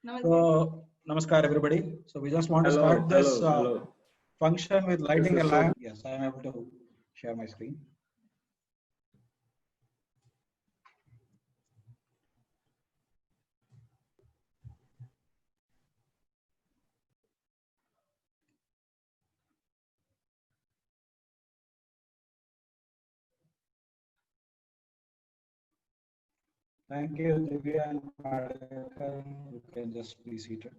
Namaskar everybody. So we just want to start this function with lighting a lamp. Yes, I am able to share my screen. Thank you, Divya and Madhukar. You can just be seated.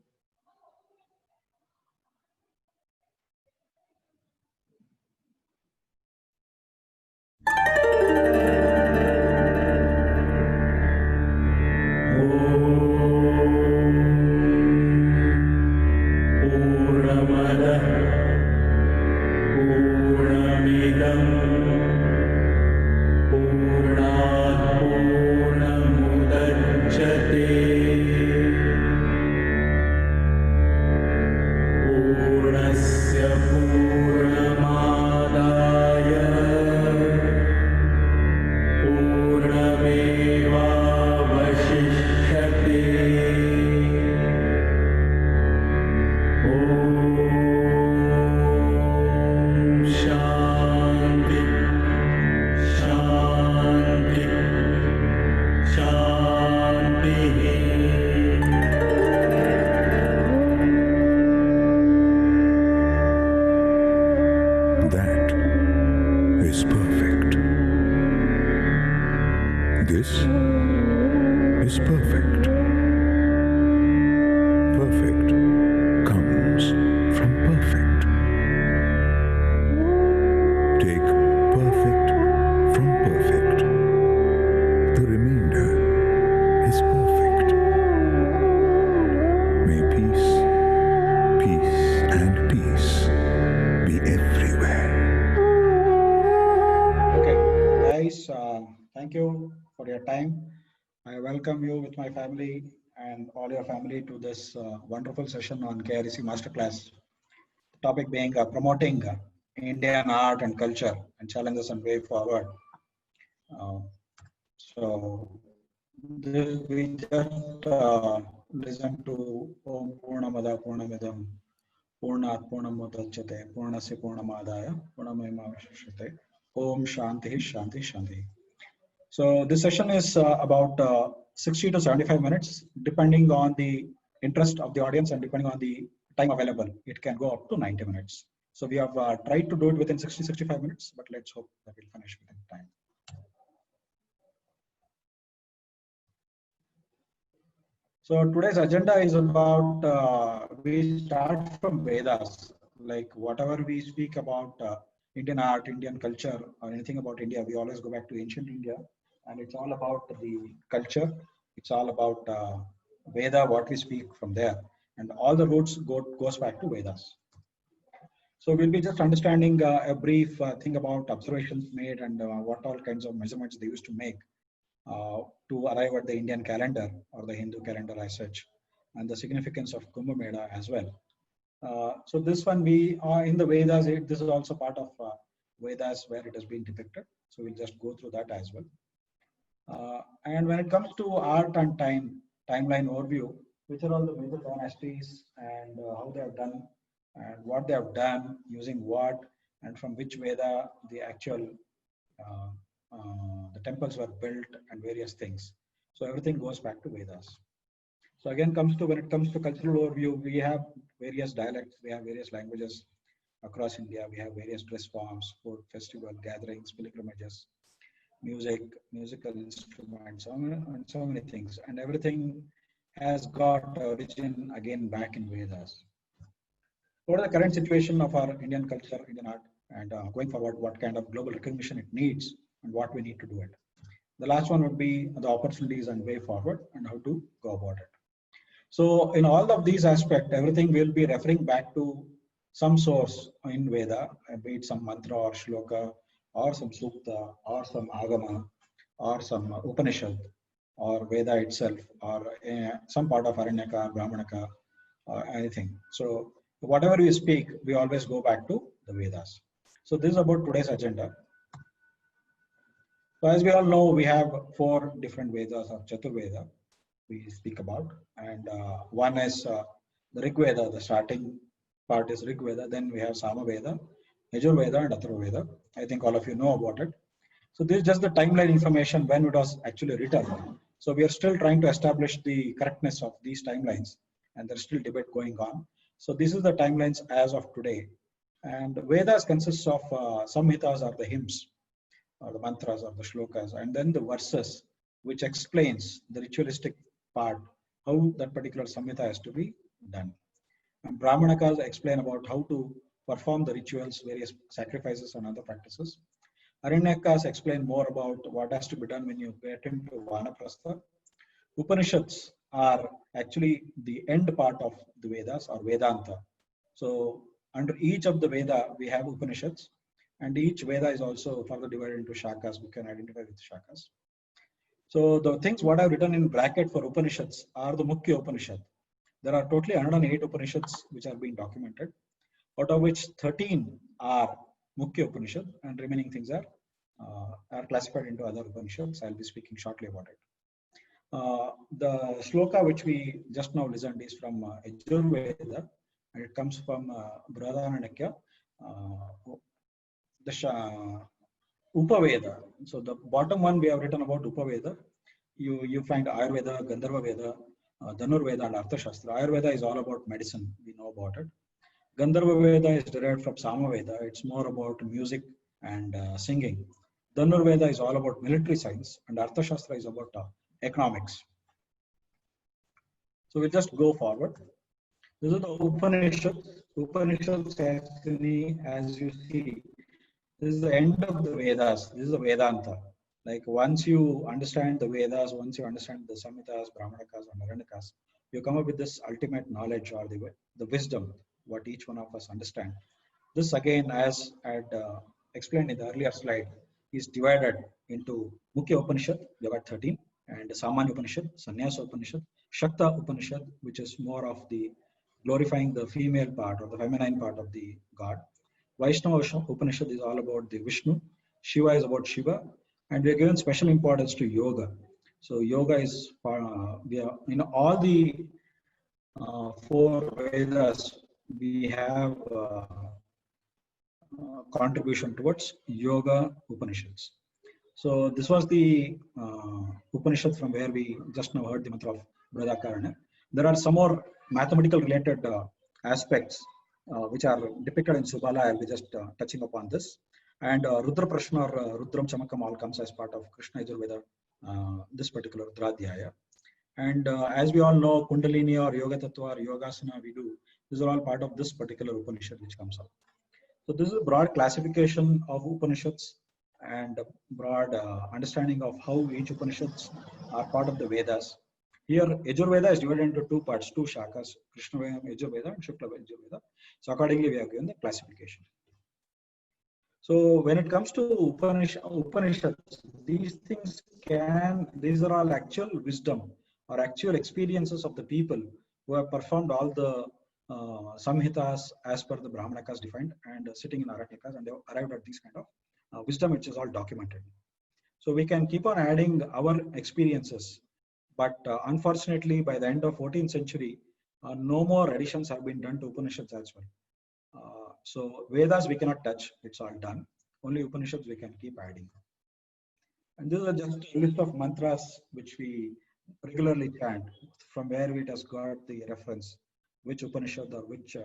With my family and all your family to this wonderful session on KREC Masterclass. The topic being promoting Indian art and culture and challenges and way forward. So we just listen to Om Purnamada Purnamidam Purnat Purnamudachyate Purnasya Purnamadaya Purnamemavashishate Om Shanti Shanti Shanti. So this session is about 60 to 75 minutes, depending on the interest of the audience and depending on the time available. It can go up to 90 minutes. So we have tried to do it within 60-65 minutes, but let's hope that we'll finish within time. So today's agenda is about, we start from Vedas, like whatever we speak about Indian art, Indian culture, or anything about India, we always go back to ancient India. And it's all about the culture. It's all about Veda, what we speak from there. And all the roots goes back to Vedas. So we'll be just understanding a brief thing about observations made and what all kinds of measurements they used to make to arrive at the Indian calendar or the Hindu calendar as such, and the significance of Kumbh Mela as well. So this one we are in the Vedas, this is also part of Vedas where it has been depicted. So we'll just go through that as well. And when it comes to art and timeline overview, which are all the major dynasties and how they have done and what they have done, using what, and from which Veda the actual the temples were built and various things. So everything goes back to Vedas. So again, when it comes to cultural overview, we have various dialects, we have various languages across India, we have various dress forms, food, festival, gatherings, pilgrimages, musical instruments, and so many things, and everything has got origin again back in Vedas. What is the current situation of our Indian culture, Indian art, and going forward, what kind of global recognition it needs and what we need to do it. The last one would be the opportunities and way forward and how to go about it. So in all of these aspects, everything will be referring back to some source in Veda, be it some mantra or shloka, or some sukta, or some agama, or some Upanishad, or Veda itself, or some part of Aranyaka, Brahmanaka, or anything. So whatever we speak, we always go back to the Vedas. So this is about today's agenda. So as we all know, we have 4 different Vedas or Chaturveda. we speak about. And one is the Rig Veda, the starting part is Rig Veda. Then we have Sama Veda, Yajur Veda, and Atharva Veda. I think all of you know about it. So this is just the timeline information when it was actually written. So we are still trying to establish the correctness of these timelines, and there's still debate going on. So this is the timelines as of today. And Vedas consists of Samhitas or the hymns, or the mantras or the shlokas, and then the verses, which explains the ritualistic part, how that particular Samhita has to be done. And Brahmanakas explain about how to perform the rituals, various sacrifices and other practices. Aranyakas explain more about what has to be done when you get into Vanaprastha. Upanishads are actually the end part of the Vedas or Vedanta. So under each of the Veda, we have Upanishads, and each Veda is also further divided into Shakas. We can identify with Shakas. So the things what I've written in bracket for Upanishads are the Mukhya Upanishad. There are totally 108 Upanishads which are being documented, out of which 13 are Mukhya Upanishad, and remaining things are classified into other Upanishads. I'll be speaking shortly about it. The shloka which we just now listened is from Yajur Veda, and it comes from Brihadanaranyaka, the Upaveda. So the bottom one we have written about Upaveda. You find Ayurveda, Gandharva Veda, Dhanurveda, and Arthashastra. Ayurveda is all about medicine. We know about it. Gandharva Veda is derived from Samaveda. It's more about music and singing. Dhanurveda is all about military science, and Arthashastra is about economics. So we'll just go forward. This is the Upanishads. Upanishads actually, as you see, this is the end of the Vedas. This is the Vedanta. Like once you understand the Vedas, once you understand the Samhitas, Brahmanakas, and Aranyakas, you come up with this ultimate knowledge or the wisdom, what each one of us understand. This again, as I had explained in the earlier slide, is divided into Mukhya Upanishad, we got 13, and Samanya Upanishad, Sannyasa Upanishad, Shakta Upanishad, which is more of the glorifying the female part or the feminine part of the god. Vaishnava Upanishad is all about the Vishnu. Shiva is about Shiva, and we are given special importance to yoga. So yoga is we are, all the 4 Vedas, we have contribution towards yoga Upanishads. So this was the Upanishad from where we just now heard the mantra of Brihadaranyaka. There are some more mathematical related aspects which are depicted in Subala. I'll be just touching upon this. And Rudra Prashna or Rudram Chamakam all comes as part of Krishna Yajurveda, this particular Dradhyaya. And as we all know, Kundalini or Yoga Tattva or Yogasana we do, these are all part of this particular Upanishad which comes up. So this is a broad classification of Upanishads and a broad understanding of how each Upanishads are part of the Vedas. Here, Yajur Veda is divided into 2 parts, 2 shakas, Krishna Yajur Veda and Shukla Yajur Veda. So accordingly, we have given the classification. So when it comes to Upanishads, these are all actual wisdom or actual experiences of the people who have performed all the Samhitas as per the Brahmanakas defined and sitting in Aranyakas, and they have arrived at this kind of wisdom which is all documented. So we can keep on adding our experiences, but unfortunately by the end of 14th century, no more additions have been done to Upanishads as well. So Vedas we cannot touch, it's all done. Only Upanishads we can keep adding. And this is just a list of mantras which we regularly chant, from where it has got the reference, which Upanishad or which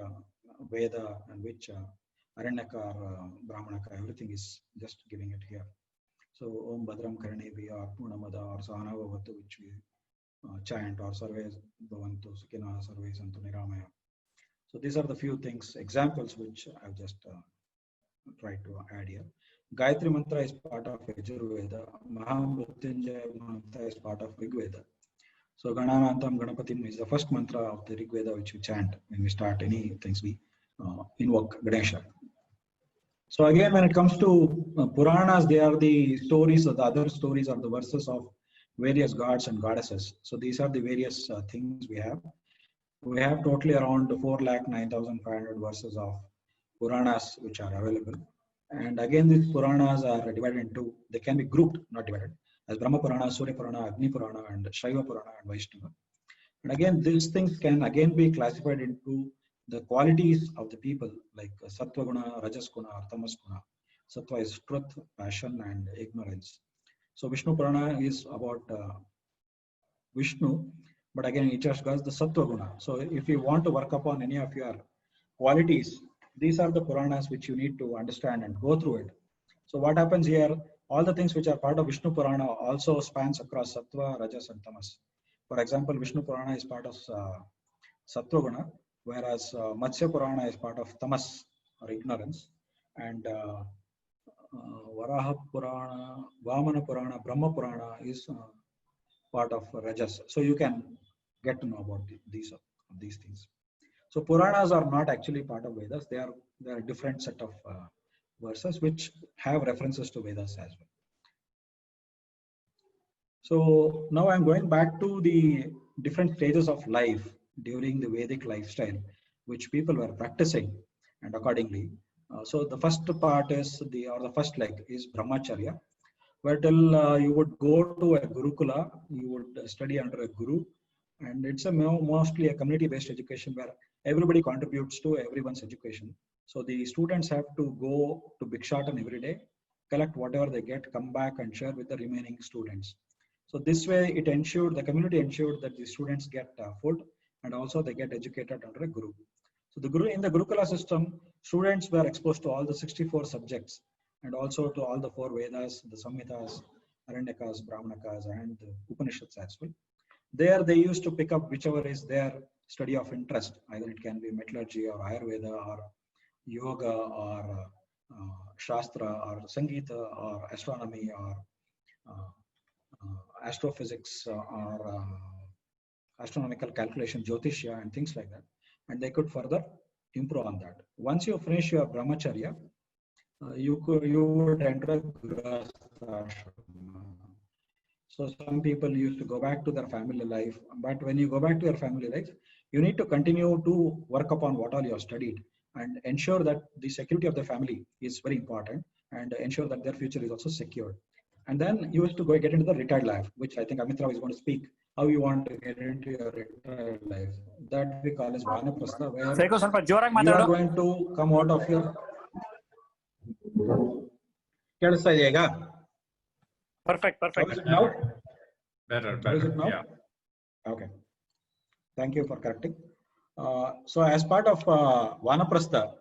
Veda and which Aranyaka or Brahmanaka, everything is just giving it here. So Om Badram Karnevi or Purnamada or Sahanavavatu, which we chant, or Sarve Bhavantu Sukhina Sarve Santu Niramaya. So these are the few things, examples which I've just tried to add here. Gayatri Mantra is part of Yajur Veda. Mahamrutyunjaya Mantra is part of Rig Veda. So Gananantam Ganapatim is the first mantra of the Rig Veda which we chant when we start any things we invoke Ganesha. So again, when it comes to Puranas, they are the stories, or the other stories are the verses of various gods and goddesses. So these are the various things we have. We have totally around 4,09,500 verses of Puranas which are available. And again, these Puranas are divided into, they can be grouped, not divided, as Brahma Purana, Surya Purana, Agni Purana, and Shaiva Purana and Vaishnava. And again, these things can again be classified into the qualities of the people like Sattva Guna, Rajas Guna, or Tamas Guna. Sattva is truth, passion, and ignorance. So Vishnu Purana is about Vishnu, but again it just goes the Sattva Guna. So if you want to work upon any of your qualities, these are the Puranas which you need to understand and go through it. So what happens here, all the things which are part of Vishnu Purana also spans across Sattva, Rajas, and Tamas. For example, Vishnu Purana is part of Sattva Guna, whereas Matsya Purana is part of Tamas or ignorance, and Varaha Purana, Vamana Purana, Brahma Purana is part of Rajas. So you can get to know about these things. So Puranas are not actually part of Vedas. They are a different set of verses which have references to Vedas as well. So now I'm going back to the different stages of life during the Vedic lifestyle, which people were practicing, and accordingly. So the first part is the first leg is Brahmacharya, where till you would go to a Gurukula, you would study under a guru, and it's mostly a community-based education where everybody contributes to everyone's education. So the students have to go to Bhikshatan every day, collect whatever they get, come back and share with the remaining students. So this way it ensured, the community ensured that the students get food and also they get educated under a guru. So in the Gurukula system, students were exposed to all the 64 subjects and also to all the 4 Vedas, the Samhitas, Aranyakas, Brahmanakas, and the Upanishads as well. There they used to pick up whichever is their study of interest. Either it can be metallurgy or Ayurveda or yoga or Shastra or Sangeeta or astronomy or astrophysics or astronomical calculation, Jyotishya, and things like that. And they could further improve on that. Once you finish your Brahmacharya, you would enter Grihastha. So some people used to go back to their family life, but when you go back to your family life, you need to continue to work upon what all you have studied and ensure that the security of the family is very important and ensure that their future is also secured. And then you used to get into the retired life, which I think Amit Rao is going to speak, how you want to get into your retired life. That we call as Vanaprastha, where you are going to come out of your... Perfect. How is it now? Better. How is it now? Yeah. Okay. Thank you for correcting. So as part of Vanaprastha,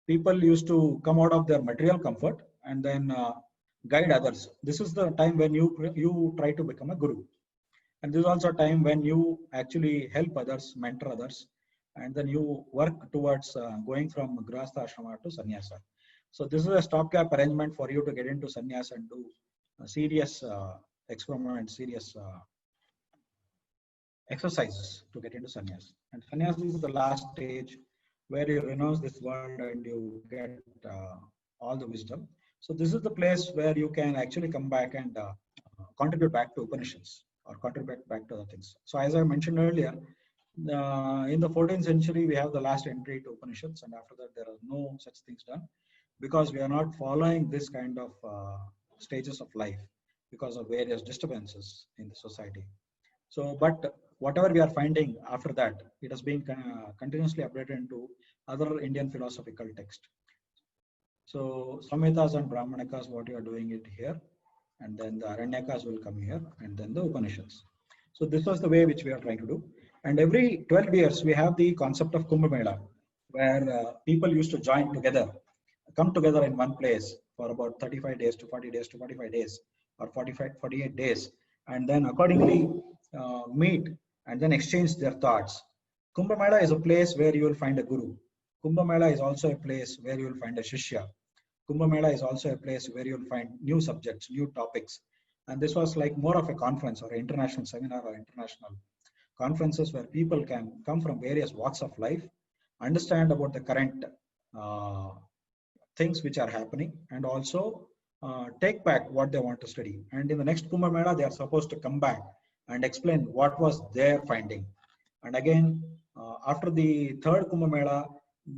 people used to come out of their material comfort and then guide others. This is the time when you try to become a guru. And this is also a time when you actually help others, mentor others, and then you work towards going from Grihastha Ashrama to Sannyasa. So this is a stopgap arrangement for you to get into Sannyasa and do serious experiments, serious exercises to get into Sannyasa. And Sannyasa is the last stage where you renounce this world and you get all the wisdom. So this is the place where you can actually come back and contribute back to Upanishads or contribute back to other things. So as I mentioned earlier, in the 14th century, we have the last entry to Upanishads, and after that, there are no such things done because we are not following this kind of stages of life because of various disturbances in the society. So, but whatever we are finding after that, it has been continuously updated into other Indian philosophical text. So Samhitas and Brahmanakas, what you are doing it here, and then the Aranyakas will come here, and then the Upanishads. So this was the way which we are trying to do. And every 12 years, we have the concept of Kumbh Mela, where people used to join together, come together in one place for about 35 days to 40 days to 45 days, or 48 days, and then accordingly meet and then exchange their thoughts. Kumbh Mela is a place where you will find a guru. Kumbh Mela is also a place where you will find a shishya. Kumbh Mela is also a place where you will find new subjects, new topics. And this was like more of a conference or an international seminar or international conferences where people can come from various walks of life, understand about the current things which are happening, and also take back what they want to study. And in the next Kumbh Mela, they are supposed to come back and explain what was their finding. And again, after the third Kumbh Mela,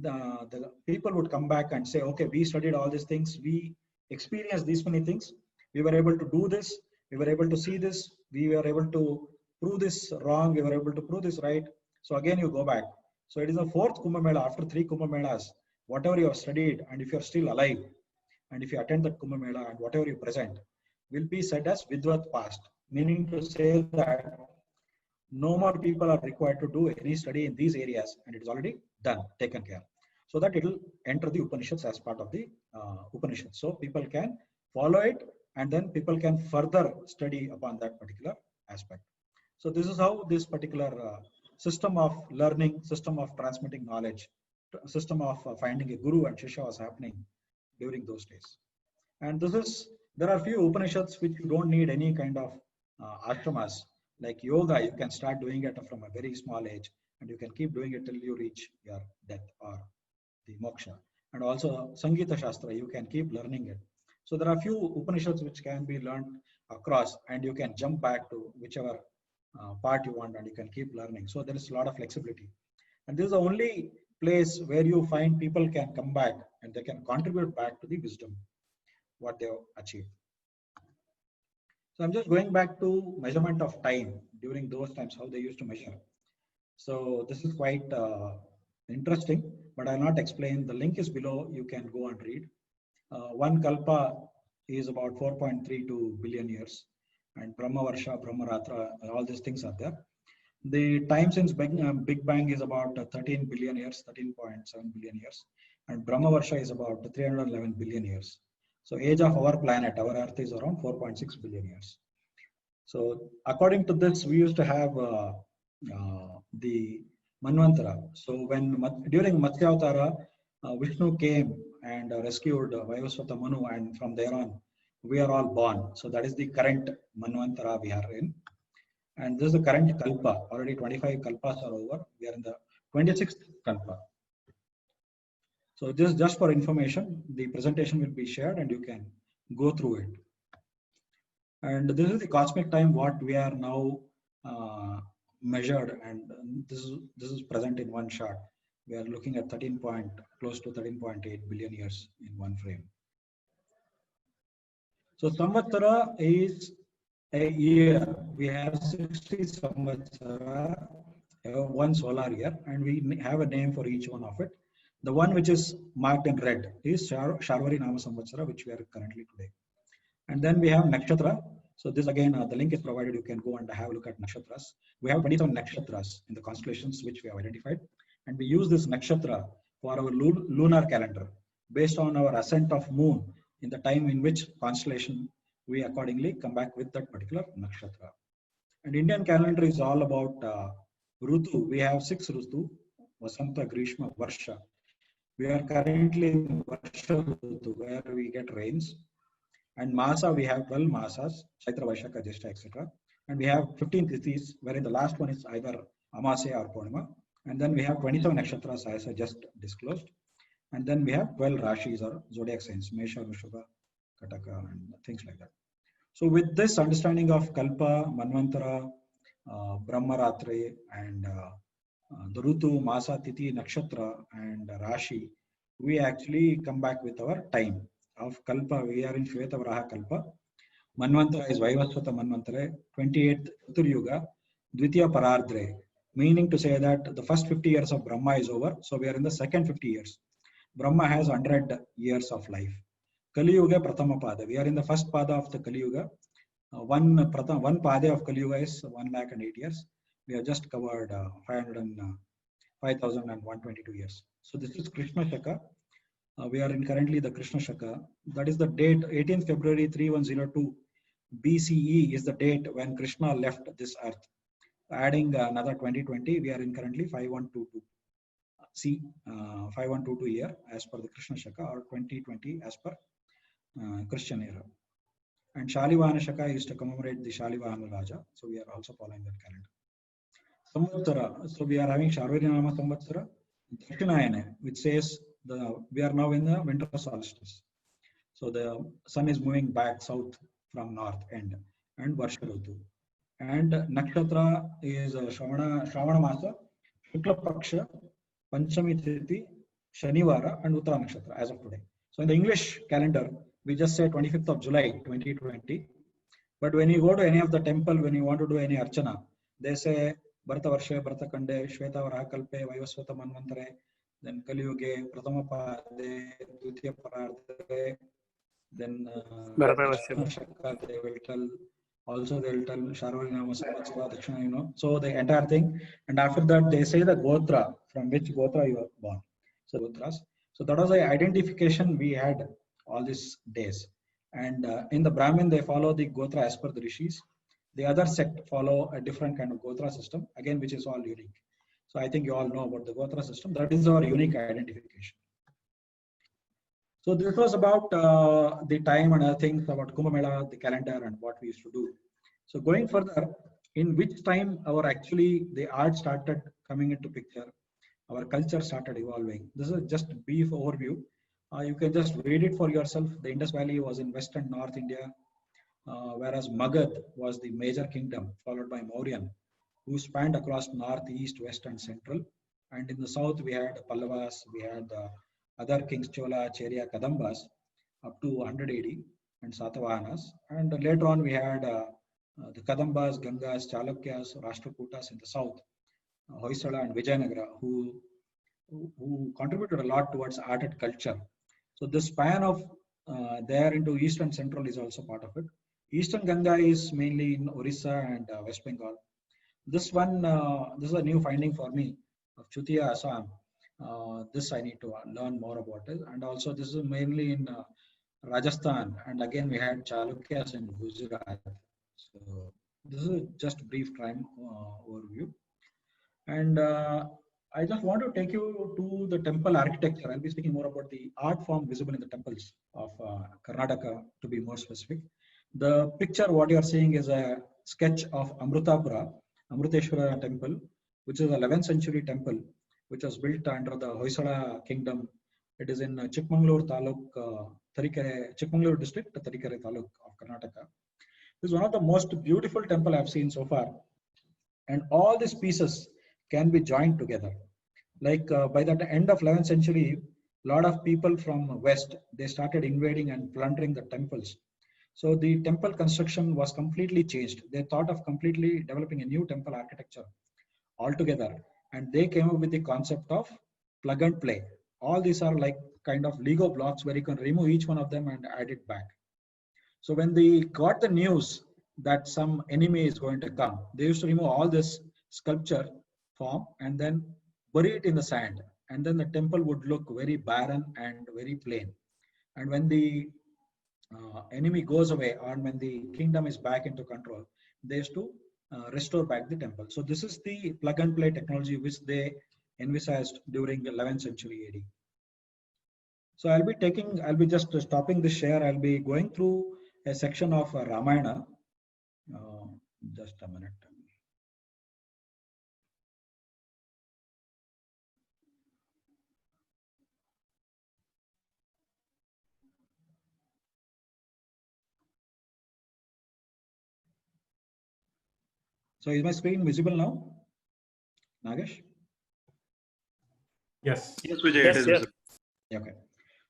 the people would come back and say, okay, we studied all these things, we experienced these many things, we were able to do this, We were able to see this. We were able to prove this wrong. We were able to prove this right. So again, you go back. So it is the fourth Kumbh Mela. After 3 Kumbh Melas, whatever you have studied, and if you are still alive, and if you attend that Kumbh Mela, and whatever you present, will be said as Vidvat past, meaning to say that no more people are required to do any study in these areas, and it is already done, taken care. So that it will enter the Upanishads as part of the Upanishads. So people can follow it, and then people can further study upon that particular aspect. So this is how this particular system of learning, system of transmitting knowledge, system of finding a guru and shishya was happening during those days. And this is, there are few Upanishads which you don't need any kind of ashramas. Like yoga, you can start doing it from a very small age, and you can keep doing it till you reach your death or the moksha. And also Sangeeta Shastra, you can keep learning it. So there are few Upanishads which can be learned across, and you can jump back to whichever part you want, and you can keep learning. So there is a lot of flexibility. And this is the only place where you find people can come back and they can contribute back to the wisdom, what they have achieved. So I'm just going back to measurement of time during those times, how they used to measure. So this is quite interesting, but I'll not explain. The link is below. You can go and read. One kalpa is about 4.32 billion years, and Brahma Varsha, Brahma Ratra, all these things are there. The time since Big Bang is about 13 billion years, 13.7 billion years, and Brahma Varsha is about 311 billion years. So age of our planet, our Earth, is around 4.6 billion years. So according to this, we used to have the Manvantara. So when during Matsyavatara, Vishnu came and rescued Vaivasvata Manu, and from there on, we are all born. So that is the current Manvantara we are in. And this is the current Kalpa. Already 25 Kalpas are over. We are in the 26th Kalpa. So this just for information. The presentation will be shared and you can go through it. And this is the cosmic time what we are now measured, and this is present in one shot. We are looking at close to 13.8 billion years in one frame. So Samvatsara is a year. We have 60 Samvatsara, one solar year, and we have a name for each one of it. The one which is marked in red is Sharvari Nama Samvatsara, which we are currently today. And then we have Nakshatra. So this again, the link is provided. You can go and have a look at Nakshatras. We have 27 Nakshatras in the constellations which we have identified. And we use this Nakshatra for our lunar calendar based on our ascent of moon in the time in which constellation we accordingly come back with that particular Nakshatra. And Indian calendar is all about Rutu. We have 6 Rutu, Vasanta, Grishma, Varsha. We are currently in Varsha Rutu, where we get rains. And Masa, we have 12 Masas, Chaitra, Vaishakha, Jyeshta, etc. And we have 15 Tithis, wherein the last one is either Amasya or Purnima. And then we have 27 Nakshatras, as I just disclosed. And then we have 12 Rashis or zodiac signs, Mesha, Vrishabha, Kataka, and things like that. So with this understanding of Kalpa, Manvantara, Brahma Ratri, and the Rutu, Masa, Tithi, Nakshatra, and Rashi, we actually come back with our time. Of Kalpa, we are in Shvetavaraha Kalpa. Manvantara is Vaivasvata Manvantara, 28th Chatur Yuga, Dvitiya Parardre, meaning to say that the first 50 years of Brahma is over, so we are in the second 50 years. Brahma has 100 years of life. Kali Yuga Prathama Pada, we are in the first Pada of the Kali Yuga. One Pada of Kali Yuga is 108 years. We have just covered 5,122 years. So this is Krishna Shaka. We are in currently the Krishna Shaka. That is the date, 18th February 3102 BCE is the date when Krishna left this earth. Adding another 2020, we are in currently 5122. 5122 year as per the Krishna Shaka, or 2020 as per Christian era. And Shalivahana Shaka is to commemorate the Shalivahana Raja. So we are also following that calendar. Samvatsara. So we are having Sharvari Nama Samvatsara. Dakshinayana, which says we are now in the winter solstice. So the sun is moving back south from north end, and Varsha Rutu. And Nakshatra is Shravana Masa, Shukla Paksha, Panchami Tithi, Shanivara, and Uttara Nakshatra as of today. So in the English calendar, we just say 25th of July 2020, But when you go to any of the temple, when you want to do any archana, they say Bharata Varshe, Bharata Kande, Shweta Varakalpe, Vaivasvata Manvantare, then Kali Yuge, Pratama Pade, Dvitiya Pararde, then Shaka, they will tell, also they will tell Sharvarinama Samvatsara, Dakshina, you know, so the entire thing. And after that, they say the Gotra, from which Gotra you are born. So Gotras. So that was the identification we had all these days. And in the Brahmin, they follow the Gotra as per the Rishis. The other sect follow a different kind of Gotra system, again, which is all unique. So I think you all know about the Gotra system. That is our unique identification. So this was about the time and other things about Kumbh Mela, the calendar, and what we used to do. So going further, in which time our actually the art started coming into picture, our culture started evolving. This is just a brief overview. You can just read it for yourself. The Indus Valley was in West and North India, whereas Magad was the major kingdom, followed by Mauryan, who spanned across North, East, West, and Central. And in the South, we had Pallavas, we had other kings, Chola, Cherya, Kadambas, up to 100 AD, and Satavahanas. And later on, we had the Kadambas, Gangas, Chalukyas, Rashtrakutas in the South, Hoysala and Vijayanagara, who contributed a lot towards art and culture. So the span of there into East and Central is also part of it. Eastern Ganga is mainly in Orissa and West Bengal. This one, this is a new finding for me of Chutia, Assam. This I need to learn more about it. And also this is mainly in Rajasthan. And again, we had Chalukyas in Gujarat. So this is just a brief time overview. And I just want to take you to the temple architecture. I'll be speaking more about the art form visible in the temples of Karnataka, to be more specific. The picture, what you are seeing is a sketch of Amrutapura, Amruteshwara temple, which is an 11th century temple, which was built under the Hoysala kingdom. It is in Chikmagalur Taluk, Chikmagalur district, Tarikere Taluk of Karnataka. This is one of the most beautiful temple I've seen so far. And all these pieces can be joined together. Like by the end of 11th century, a lot of people from West, they started invading and plundering the temples. So the temple construction was completely changed. They thought of completely developing a new temple architecture altogether. And they came up with the concept of plug and play. All these are like kind of Lego blocks where you can remove each one of them and add it back. So when they got the news that some enemy is going to come, they used to remove all this sculpture form and then bury it in the sand. And then the temple would look very barren and very plain. And when the enemy goes away or when the kingdom is back into control, they used to restore back the temple. So this is the plug and play technology which they envisaged during the 11th century AD. So I'll be just stopping the share. I'll be going through a section of Ramayana. Just a minute. So is my screen visible now, Nagesh? Yes. Yes, Vijay, it is visible. Okay.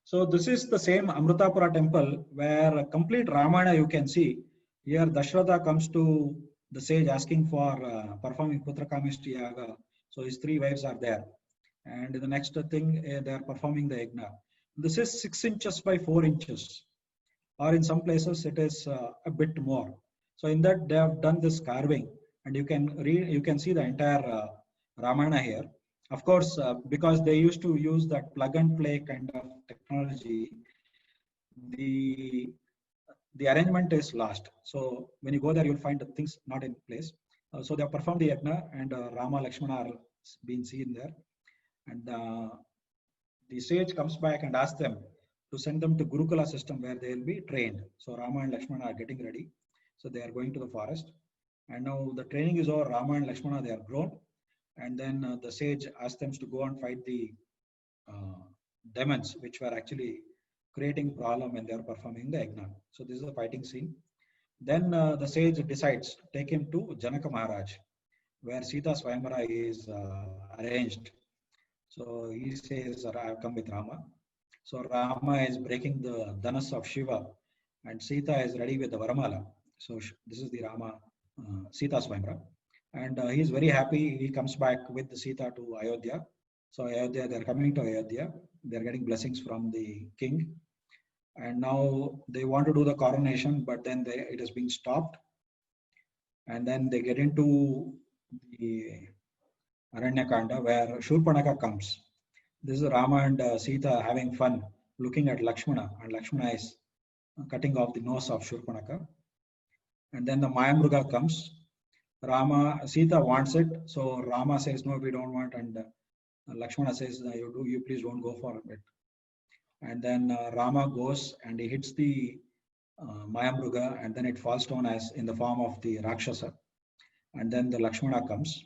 So this is the same Amrutapura temple where a complete Ramayana you can see. Here Dashratha comes to the sage asking for performing Putrakamishti Yaga. So his 3 wives are there. And the next thing, they are performing the Yagna. This is 6 inches by 4 inches. Or in some places it is a bit more. So in that they have done this carving. And you can see the entire Ramayana here. Of course, because they used to use that plug and play kind of technology, the arrangement is lost. So when you go there, you'll find the things not in place. So they have performed the yagna, and Rama, Lakshmana are being seen there. And the sage comes back and asks them to send them to Gurukula system where they will be trained. So Rama and Lakshmana are getting ready. So they are going to the forest. And now the training is over. Rama and Lakshmana, they are grown. And then the sage asked them to go and fight the demons, which were actually creating problem when they are performing the yagna. So this is a fighting scene. Then the sage decides to take him to Janaka Maharaj, where Sita Swayamvara is arranged. So he says, I have come with Rama. So Rama is breaking the dhanas of Shiva, and Sita is ready with the Varamala. So this is the Rama, Sita Swayamvara. And he is very happy. He comes back with Sita to Ayodhya. So Ayodhya, they're coming to Ayodhya. They're getting blessings from the king. And now they want to do the coronation, but then it is being stopped. And then they get into the Aranyakanda where Shurpanaka comes. This is Rama and Sita having fun, looking at Lakshmana, and Lakshmana is cutting off the nose of Shurpanaka. And then the Mayamruga comes. Sita wants it, so Rama says, no, we don't want, and Lakshmana says, you please don't go for it. And then Rama goes and he hits the Mayamruga, and then it falls down as in the form of the Rakshasa. And then the Lakshmana comes.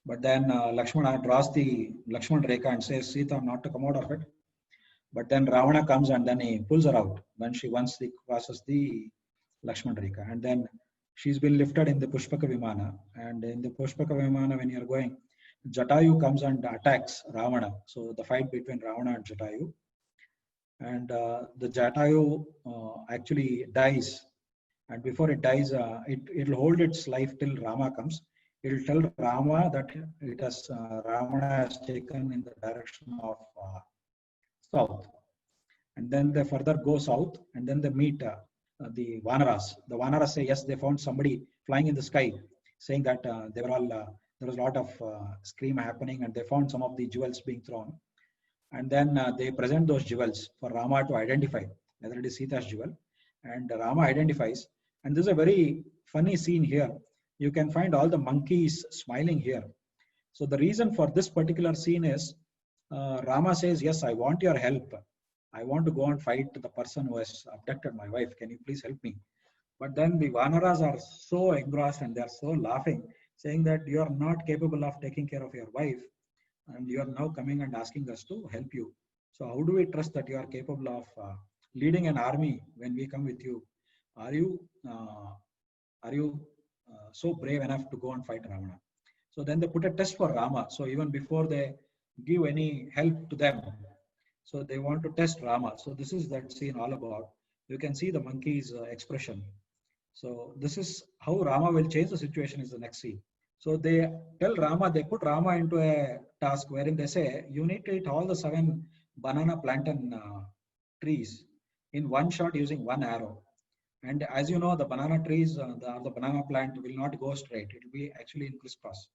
But then Lakshmana draws the Lakshmana Rekha and says, Sita, not to come out of it. But then Ravana comes and then he pulls her out when she once crosses the Lakshmana Rekha. And then she's been lifted in the Pushpaka Vimana. And in the Pushpaka Vimana, when you're going, Jatayu comes and attacks Ravana. So the fight between Ravana and Jatayu. And the Jatayu actually dies. And before it dies, it'll hold its life till Rama comes. It'll tell Rama that it has Ravana has taken in the direction of south. And then they further go south, and then they meet the Vanaras. The Vanaras say, yes, they found somebody flying in the sky, saying that they were all there was a lot of scream happening, and they found some of the jewels being thrown. And then they present those jewels for Rama to identify whether it is Sita's jewel. And Rama identifies. And this is a very funny scene here. You can find all the monkeys smiling here. So the reason for this particular scene is Rama says, yes, I want your help. I want to go and fight the person who has abducted my wife. Can you please help me? But then the Vanaras are so engrossed and they are so laughing, saying that you are not capable of taking care of your wife. And you are now coming and asking us to help you. So how do we trust that you are capable of leading an army when we come with you? Are you so brave enough to go and fight Ravana? So then they put a test for Rama. So even before they give any help to them, so they want to test Rama. So this is that scene all about. You can see the monkey's expression. So this is how Rama will change the situation is the next scene. So they tell Rama, they put Rama into a task wherein they say, you need to eat all the 7 banana plantain trees in one shot using 1 arrow. And as you know, the banana trees, the banana plant will not go straight. It will be actually in crisscross.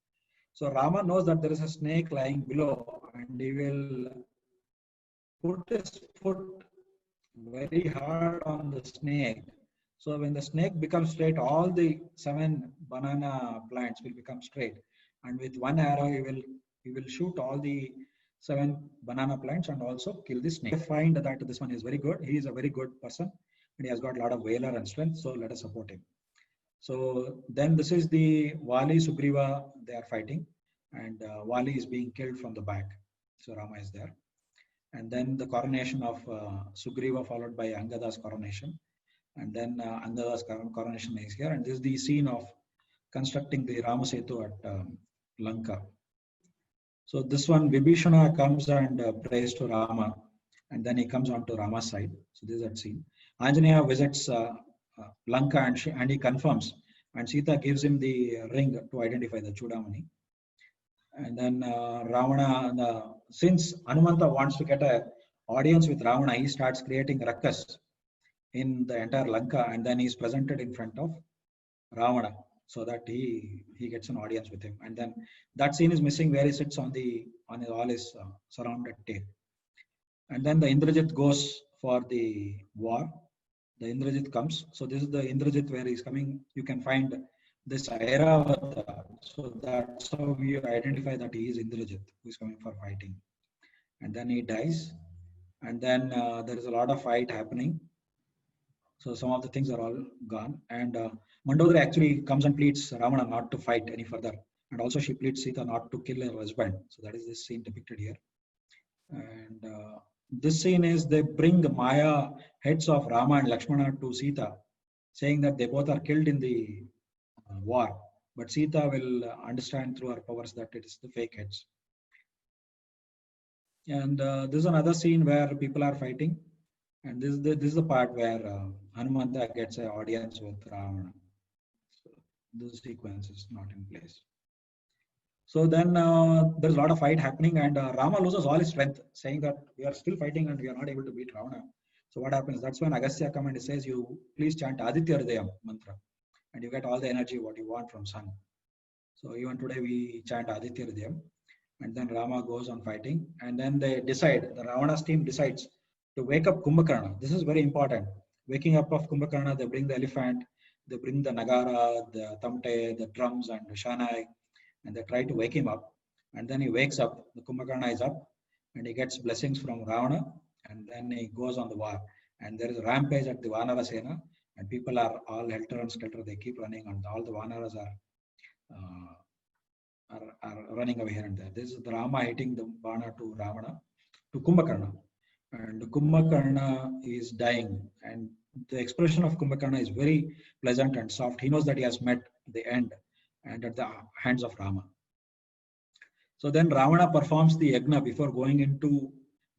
So Rama knows that there is a snake lying below, and he will put his foot very hard on the snake. So when the snake becomes straight, all the 7 banana plants will become straight. And with 1 arrow, he will shoot all the 7 banana plants and also kill the snake. I find that this one is very good. He is a very good person and he has got a lot of valor and strength. So let us support him. So then this is the Vali Sugriva, they are fighting, and Vali is being killed from the back. So Rama is there. And then the coronation of Sugriva followed by Angada's coronation. And then Angada's coronation is here. And this is the scene of constructing the Ramasetu at Lanka. So this one, Vibhishana comes and prays to Rama. And then he comes on to Rama's side. So this is that scene. Anjaneya visits Lanka and he confirms. And Sita gives him the ring to identify the Chudamani. And then Ravana, since Hanumanta wants to get an audience with Ravana, he starts creating rakas in the entire Lanka, and then he's presented in front of Ravana so that he gets an audience with him. And then that scene is missing where he sits on all his surrounded tape. And then the Indrajit goes for the war. The Indrajit comes. So this is the Indrajit where he's coming. You can find this Airavata. So that's how we identify that he is Indrajit who is coming for fighting. And then he dies. And then there is a lot of fight happening. So some of the things are all gone. And Mandodari actually comes and pleads Ravana not to fight any further. And also she pleads Sita not to kill her husband. So that is this scene depicted here. And this scene is they bring the Maya heads of Rama and Lakshmana to Sita, saying that they both are killed in the war. But Sita will understand through her powers that it is the fake heads. And this is another scene where people are fighting. And this is the part where Hanumanta gets an audience with Ravana. So this sequence is not in place. So then there's a lot of fight happening, and Rama loses all his strength, saying that we are still fighting and we are not able to beat Ravana. So what happens? That's when Agastya comes and says, "You please chant Aditya Hridayam mantra, and you get all the energy what you want from sun." So even today we chant Aditya Hridayam, and then Rama goes on fighting, and then they decide. The Ravana's team decides to wake up Kumbhakarna. This is very important. Waking up of Kumbhakarna, they bring the elephant, they bring the Nagara, the Tamte, the drums, and the Shanai, and they try to wake him up. And then he wakes up, the Kumbhakarna is up, and he gets blessings from Ravana, and then he goes on the war. And there is a rampage at the Vanara Sena, and people are all helter and skelter, they keep running, and all the Vanaras are running away here and there. This is the Rama hitting the Bana to Ravana, to Kumbhakarna. And Kumbhakarna is dying, and the expression of Kumbhakarna is very pleasant and soft. He knows that he has met the end and at the hands of Rama. So then Ravana performs the yagna before going into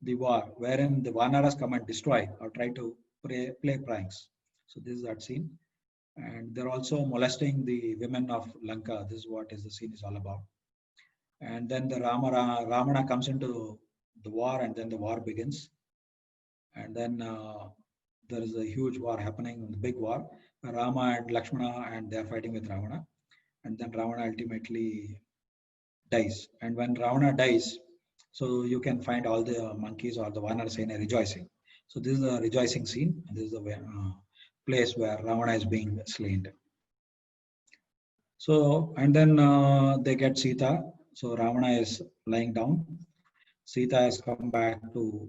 the war, wherein the Vanaras come and destroy or try to play pranks. So this is that scene. And they're also molesting the women of Lanka. This is what the scene is all about. And then the Ramana comes into the war, and then the war begins. And then there is a huge war happening, the big war. Rama and Lakshmana, and they are fighting with Ravana. And then Ravana ultimately dies. And when Ravana dies, so you can find all the monkeys or the Vanara Sena rejoicing. So this is a rejoicing scene. This is the place where Ravana is being slain. So, and then they get Sita. So Ravana is lying down. Sita has come back to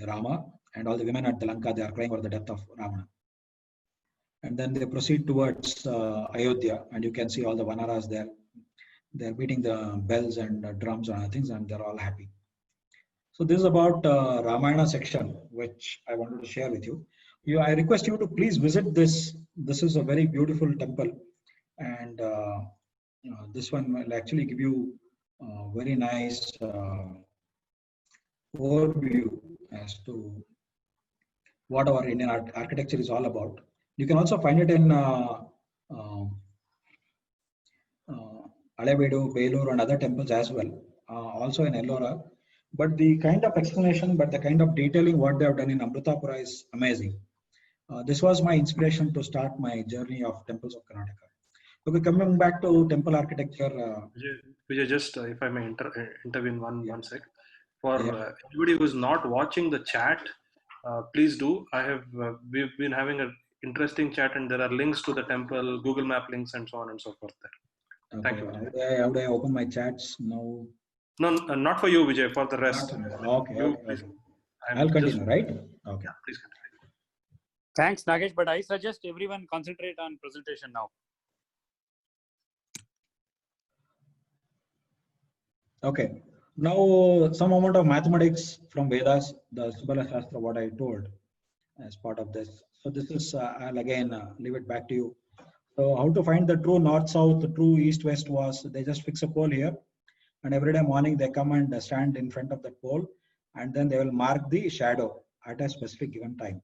Rama, and all the women at the Lanka, they are crying over the death of Ravana. And then they proceed towards Ayodhya, and you can see all the Vanaras there. They're beating the bells and drums and other things, and they're all happy. So this is about Ramayana section, which I wanted to share with you. I request you to please visit this. This is a very beautiful temple, and this one will actually give you a very nice overview as to what our Indian architecture is all about. You can also find it in Alavedu, Belur, and other temples as well, also in Ellora. But the kind of explanation, but the kind of detailing what they have done in Amritapura is amazing. This was my inspiration to start my journey of temples of Karnataka. Okay, coming back to temple architecture. Vijay, just if I may intervene one sec. For anybody who is not watching the chat, please do. We've been having an interesting chat, and there are links to the temple, Google Map links, and so on and so forth there. Okay. Thank you. How do I open my chats now? No, not for you, Vijay. For the rest. Okay. I'll continue, right? Okay. Yeah, please continue. Thanks, Nagesh. But I suggest everyone concentrate on presentation now. Okay. Now, some amount of mathematics from Vedas, the Subala Shastra, what I told as part of this. So this is, I'll again leave it back to you. So how to find the true north-south, the true east-west was, they just fix a pole here, and every day morning they come and stand in front of that pole, and then they will mark the shadow at a specific given time.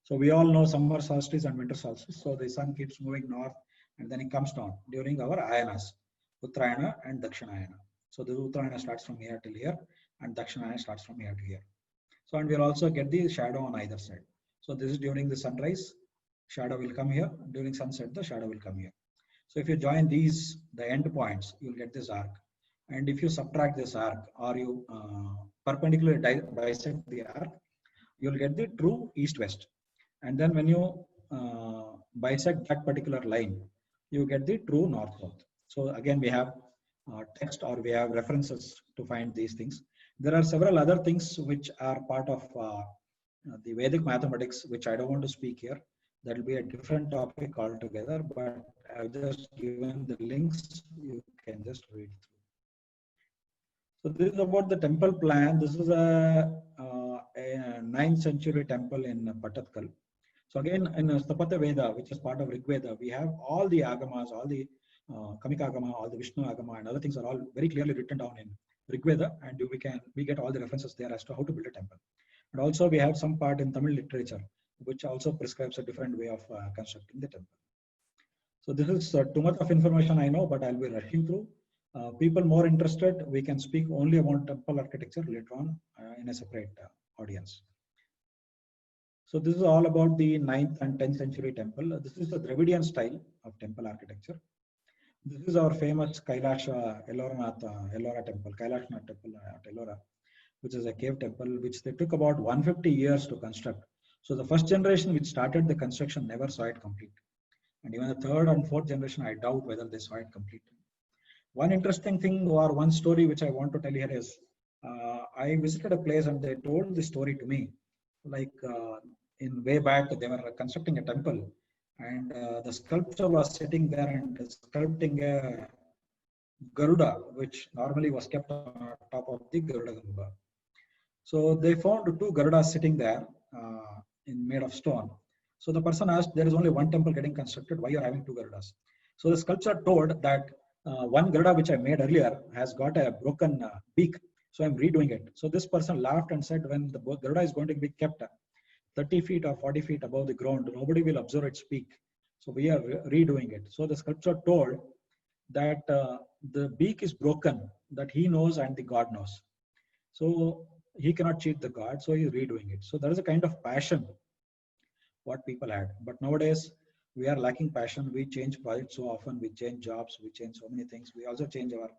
So we all know summer solstice and winter solstice. So the sun keeps moving north, and then it comes down during our ayanas, Uttarayana and Dakshinayana. So the Uttarayana starts from here till here, and Dakshinayana starts from here to here. So, and we'll also get the shadow on either side. So this is during the sunrise, shadow will come here. During sunset, the shadow will come here. So if you join these, the end points, you'll get this arc. And if you subtract this arc, or you perpendicularly bisect the arc, you'll get the true east-west. And then when you bisect that particular line, you get the true north-south. So again, we have text, or we have references to find these things. There are several other things which are part of the Vedic mathematics, which I don't want to speak here. That will be a different topic altogether, but I've just given the links. You can just read through. So this is about the temple plan. This is a 9th century temple in Patatkal. So again, in Stapatya Veda, which is part of Rig Veda, we have all the agamas, all the Kamika Agama, all the Vishnu Agama, and other things are all very clearly written down in Rig Veda, and we get all the references there as to how to build a temple. And also we have some part in Tamil literature, which also prescribes a different way of constructing the temple. So this is too much of information I know, but I'll be rushing through. People more interested, we can speak only about temple architecture later on in a separate audience. So this is all about the 9th and 10th century temple. This is the Dravidian style of temple architecture. This is our famous Kailasha Ellora temple, Kailashnath temple at Ellora, which is a cave temple, which they took about 150 years to construct. So the first generation which started the construction never saw it complete. And even the third and fourth generation, I doubt whether they saw it complete. One interesting thing or one story which I want to tell here is, I visited a place and they told the story to me. Like in way back, they were constructing a temple and the sculptor was sitting there and sculpting a Garuda, which normally was kept on top of the Garuda Gamba. So they found two Garudas sitting there made of stone. So the person asked, there is only one temple getting constructed, why you are having two Garudas? So the sculptor told that one Garuda which I made earlier has got a broken beak, so I'm redoing it. So this person laughed and said, when the Garuda is going to be kept 30 feet or 40 feet above the ground, nobody will observe its peak. So we are redoing it. So the sculptor told that the beak is broken, that he knows and the God knows. So he cannot cheat the God, so he's redoing it. So there is a kind of passion what people had. But nowadays, we are lacking passion. We change projects so often, we change jobs, we change so many things. We also change our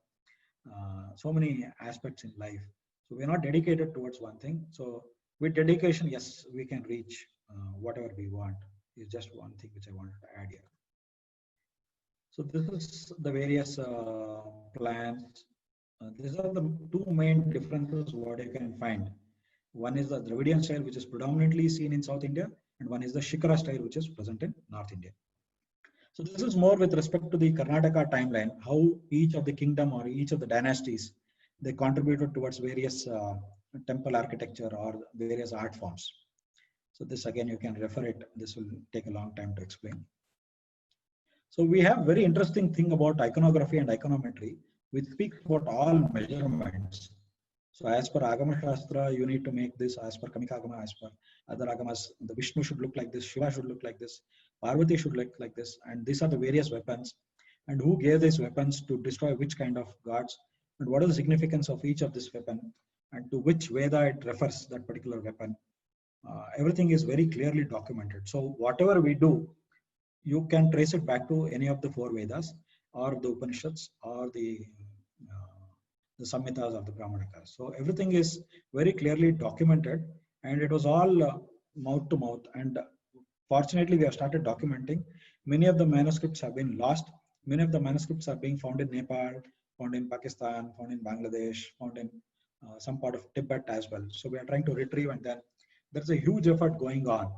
so many aspects in life. So we're not dedicated towards one thing. So with dedication, yes, we can reach whatever we want. Is just one thing which I wanted to add here. So this is the various plans. These are the two main differences what you can find. One is the Dravidian style, which is predominantly seen in South India, and one is the Shikara style, which is present in North India. So this is more with respect to the Karnataka timeline, how each of the kingdom or each of the dynasties, they contributed towards various temple architecture or various art forms. So this again, you can refer it. This will take a long time to explain. So we have very interesting thing about iconography and iconometry, which speaks about all measurements. So as per Agama Shastra, you need to make this. As per Kamika Agama, as per other Agamas, the Vishnu should look like this, Shiva should look like this, Parvati should look like this. And these are the various weapons. And who gave these weapons to destroy which kind of gods, and what is the significance of each of this weapon, and to which Veda it refers, that particular weapon. Everything is very clearly documented. So whatever we do, you can trace it back to any of the four Vedas or the Upanishads or the Samhitas or the Brahmanakas. So everything is very clearly documented, and it was all mouth to mouth. And fortunately, we have started documenting. Many of the manuscripts have been lost. Many of the manuscripts are being found in Nepal, found in Pakistan, found in Bangladesh, found in some part of Tibet as well. So we are trying to retrieve, and then there's a huge effort going on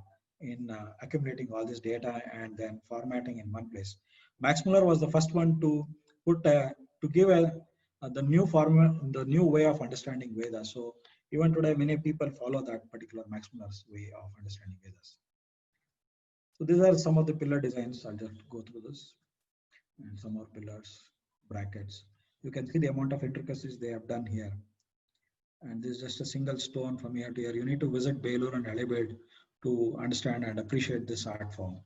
in accumulating all this data and then formatting in one place. Max Muller was the first one to put to give the new format, the new way of understanding Vedas. So even today, many people follow that particular Max Muller's way of understanding Vedas. So these are some of the pillar designs. I'll just go through this, and some more pillars, brackets. You can see the amount of intricacies they have done here. And this is just a single stone from here to here. You need to visit Belur and Halebed to understand and appreciate this art form.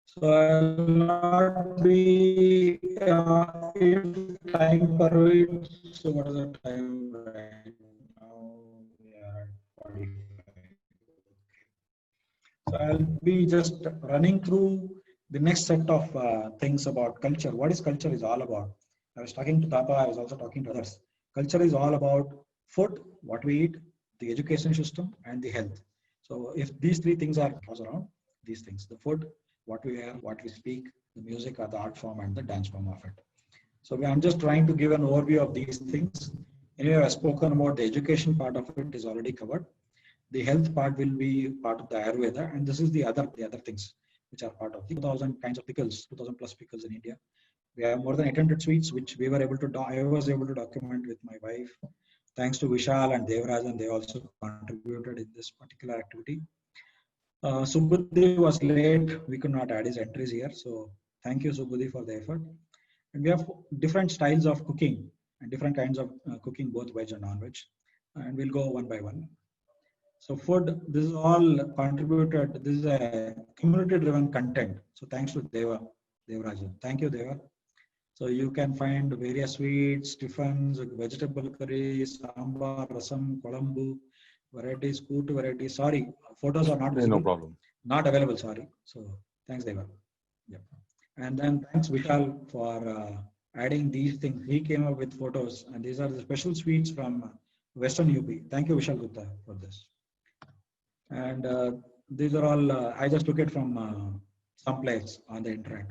So I'll not be if time permits. So what is the time right now? We are at 45. So I'll be just running through the next set of things about culture. What is culture is all about. I was talking to Tapa, I was also talking to others. Culture is all about food, what we eat, the education system, and the health. So if these three things are around, these things, the food, what we wear, what we speak, the music or the art form and the dance form of it. So I'm just trying to give an overview of these things. Anyway, I've spoken about the education part of it is already covered. The health part will be part of the Ayurveda, and this is the other things which are part of the 2000 kinds of pickles, 2000 plus pickles in India. We have more than 800 sweets, which we were able to, I was able to document with my wife. Thanks to Vishal and Devarajan, they also contributed in this particular activity. Subudhi was late. We could not add his entries here. So thank you, Subudhi, for the effort. And we have different styles of cooking and different kinds of cooking, both veg and non-veg. and we'll go one by one. So food, this is all contributed. This is a community-driven content. So thanks to Devarajan. Thank you, Deva. So you can find various sweets, tiffins, vegetable curries, sambar, rasam, kolambu, varieties, kootu varieties. Sorry, photos are not visible. No problem. Not available, sorry. So thanks, Deva. Yeah. And then thanks, Vishal, for adding these things. He came up with photos, and these are the special sweets from Western UP. Thank you, Vishal Gupta, for this. And these are all, I just took it from some place on the internet.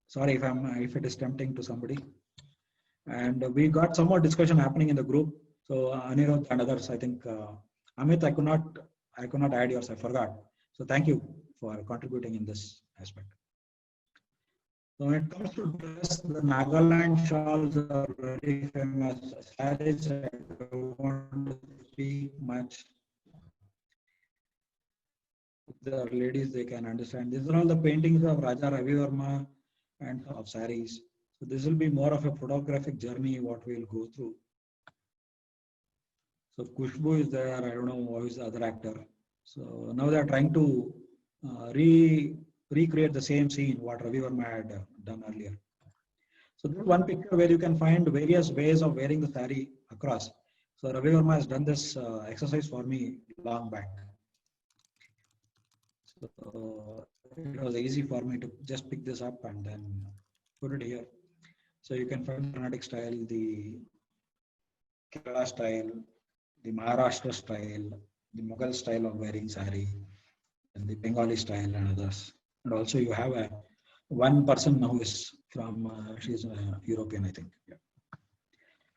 Sorry if it is tempting to somebody. And we got some more discussion happening in the group. So Anirudh and others, I think, Amit, I could not add yours, I forgot. So thank you for contributing in this aspect. So when it comes to dress, the Nagaland shawls are very famous. Saris, I don't want to speak much. The ladies, they can understand. These are all the paintings of Raja Ravi Verma and of saris. So this will be more of a photographic journey what we'll go through. So Kushbu is there. I don't know who is the other actor. So now they are trying to recreate the same scene what Ravi Verma had done earlier. So this is one picture where you can find various ways of wearing the sari across. So Ravi Verma has done this exercise for me long back. So it was easy for me to just pick this up and then put it here. So you can find the Carnatic style, the Kerala style, the Maharashtra style, the Mughal style of wearing sari, and the Bengali style and others. And also you have one person now is from, she's European, I think. Yeah.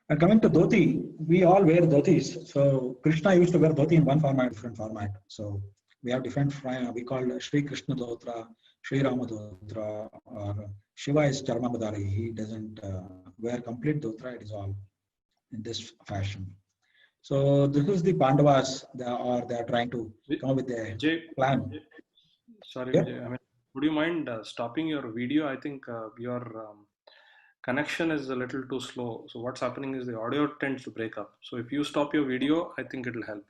And coming to dhoti, we all wear dhotis. So Krishna used to wear dhoti in one format, different format. So we have different, we call Sri Krishna Dhotra, Sri Rama Dhotra, or Shiva is Charmamadari. He doesn't wear complete Dhotra, it is all in this fashion. So this is the Pandavas, they are trying to come up with a plan. Sorry, yeah. Vijay, I mean, would you mind stopping your video? I think your connection is a little too slow. So what's happening is the audio tends to break up. So if you stop your video, I think it'll help.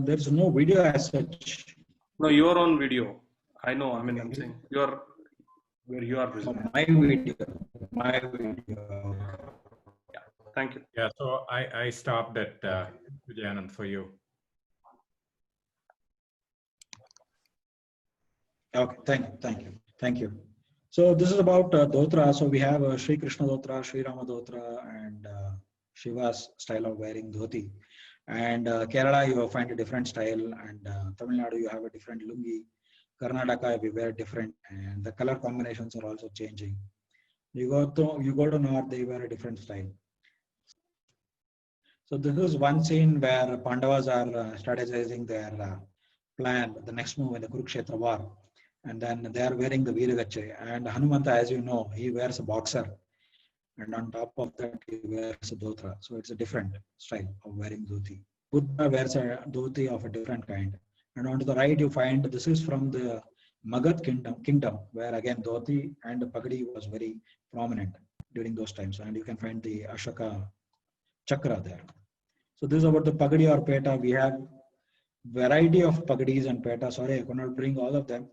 There's no video as such. No, your own video. I know. I mean, I'm saying where you are visible. My video. Yeah. Thank you. Yeah. So I stopped at Vijayanand for you. Okay. Thank you. So this is about Dhotra. So we have Sri Krishna Dhotra, Sri Rama Dhotra, and Shiva's style of wearing dhoti. And Kerala, you will find a different style, and Tamil Nadu, you have a different lungi. Karnataka, we wear different, and the color combinations are also changing. You go to North, they wear a different style. So this is one scene where Pandavas are strategizing their plan, the next move in the Kurukshetra war. And then they are wearing the Veeragache. And Hanumanta, as you know, he wears a boxer. And on top of that, he wears a dhotra. So it's a different style of wearing dhoti. Buddha wears a dhoti of a different kind. And on to the right, you find this is from the Magad kingdom, where again dhoti and pagadi was very prominent during those times. And you can find the Ashoka chakra there. So this is about the pagadi or peta. We have variety of pagadis and peta. Sorry, I could not bring all of them.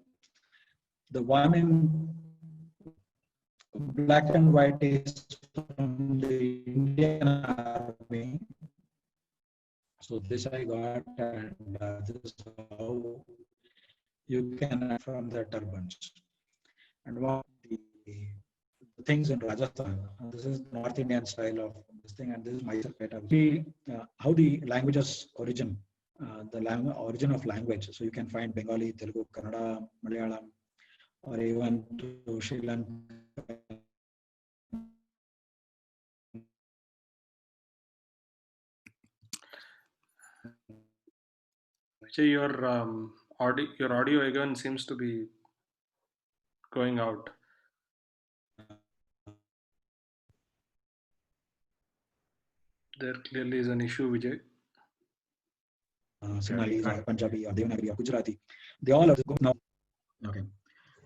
The one in black and white is from the Indian Army. So this I got, and this is how you can from the turbans. And one of the things in Rajasthan, this is North Indian style of this thing, and this is Mysore Peta. How the languages origin, the origin of language. So you can find Bengali, Telugu, Kannada, Malayalam, or even to Sri Lanka. Vijay, your audio again seems to be going out. There clearly is an issue, Vijay. Sinhalese or Punjabi or Devanagari or Gujarati, they all have to go now. Okay.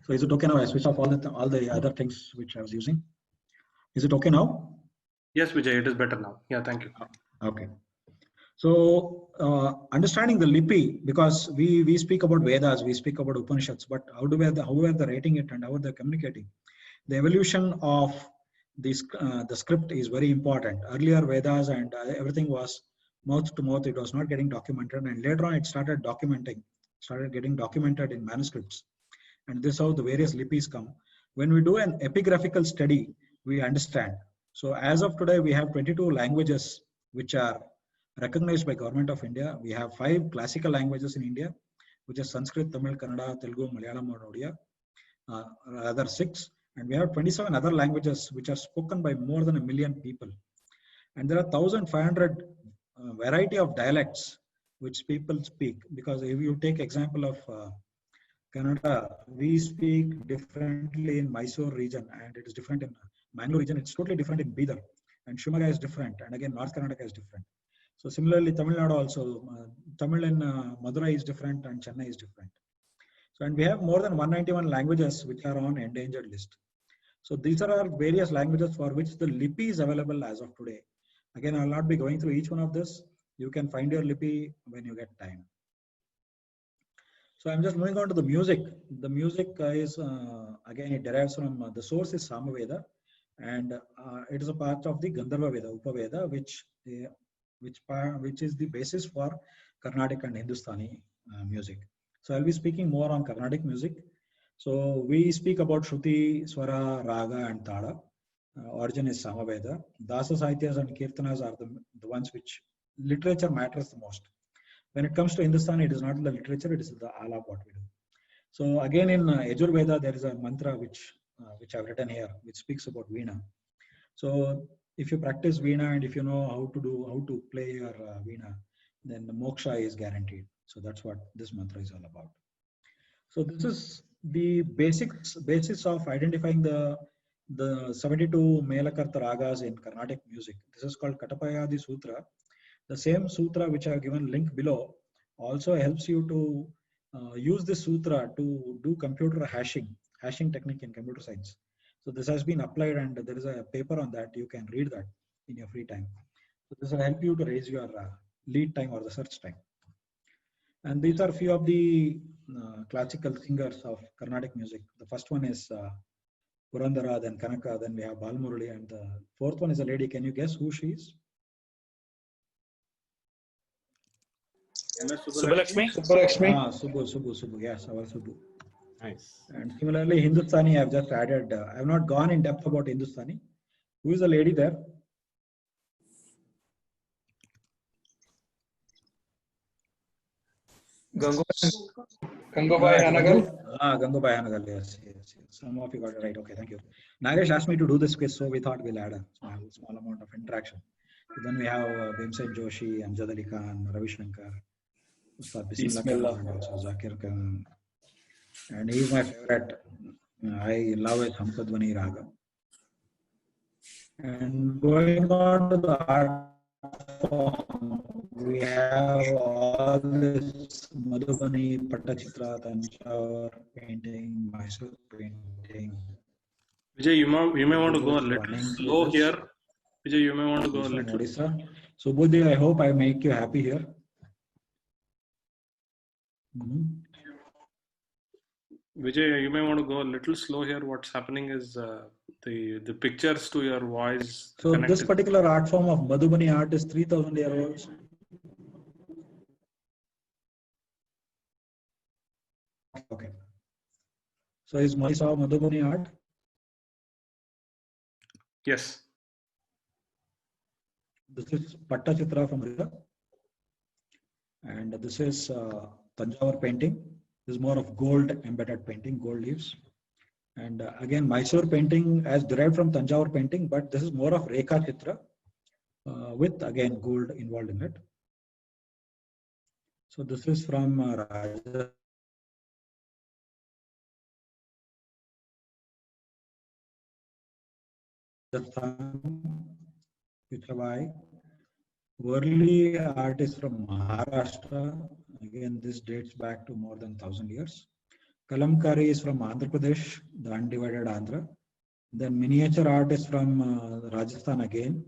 So is it okay now? I switch off all the other things which I was using. Is it okay now? Yes, Vijay, it is better now. Yeah, thank you. Okay. So understanding the Lipi, because we speak about Vedas, we speak about Upanishads, but how are they writing it and how are they communicating? The evolution of this the script is very important. Earlier Vedas and everything was mouth to mouth; it was not getting documented, and later on it started getting documented in manuscripts. And this is how the various lipis come. When we do an epigraphical study, we understand. So as of today, we have 22 languages which are recognized by Government of India. We have 5 classical languages in India, which is Sanskrit, Tamil, Kannada, Telugu, Malayalam, and Odia. Other 6, and we have 27 other languages which are spoken by more than 1 million people. And there are 1,500 variety of dialects which people speak. Because if you take example of Kannada, we speak differently in Mysore region, and it is different in Mangalore region. It's totally different in Bidar, and Shimoga is different, and again North Karnataka is different. So similarly, Tamil Nadu also, Tamil in Madurai is different, and Chennai is different. So, and we have more than 191 languages which are on endangered list. So these are our various languages for which the Lipi is available as of today. Again, I will not be going through each one of this. You can find your Lipi when you get time. So I'm just moving on to the music. The music is, again, it derives from, the source is Samaveda, and it is a part of the Gandharva Veda, Upaveda, which is the basis for Carnatic and Hindustani music. So I'll be speaking more on Carnatic music. So we speak about Shruti, Swara, Raga, and Tada. Origin is Samaveda. Dasa Sahityas and Kirtanas are the ones which literature matters the most. When it comes to Hindustani, it is not the literature, it is the alap what we do. So again in Yajurveda, there is a mantra which I've written here, which speaks about Veena. So if you practice Veena and if you know how to play your Veena, then the moksha is guaranteed. So that's what this mantra is all about. So this is the basis of identifying the 72 Melakarta ragas in Carnatic music. This is called Katapayadi Sutra. The same sutra which I have given link below also helps you to use this sutra to do computer hashing technique in computer science. So this has been applied, and there is a paper on that. You can read that in your free time. So this will help you to raise your lead time or the search time. And these are few of the classical singers of Carnatic music. The first one is Purandara, then Kanaka, then we have Balmurali, and the fourth one is a lady. Can you guess who she is? Subbalakshmi? Subbu. Yes, our Subbu. Nice. And similarly, Hindustani, I've just added. I have not gone in depth about Hindustani. Who is the lady there? Gangubai Hanagal. Gangubai Hanagal, yes. Some of you got it right. Okay, thank you. Nagesh asked me to do this quiz, so we thought we'll add a small amount of interaction. So then we have Bhimsen Joshi, Amjad Ali Khan, Ravi Shankar, Ustad Bismillah, and also Zakir Khan. And he is my favorite. I love it, Hamsadvani Raga. And going on to the art form, we have all this Madhubani, Pattachitra, Tanjore painting, Mysore painting. Vijay, you may want to go a little slow here. Vijay, you may want to go a little. Odisha. So Buddhi, I hope I make you happy here. Vijay, you may want to go a little slow here. What's happening is the pictures to your voice. So this particular art form of Madhubani art is 3,000 years old. Okay. So is Mysore Madhubani art? Yes. This is Pattachitra from Odisha. And this is Tanjore painting. This is more of gold embedded painting, gold leaves. And again, Mysore painting as derived from Tanjore painting, but this is more of Rekha Chitra with again gold involved in it. So this is from Rajasthan. Worli art is from Maharashtra. Again, this dates back to more than 1,000 years. Kalamkari is from Andhra Pradesh, the undivided Andhra. Then miniature art is from Rajasthan again.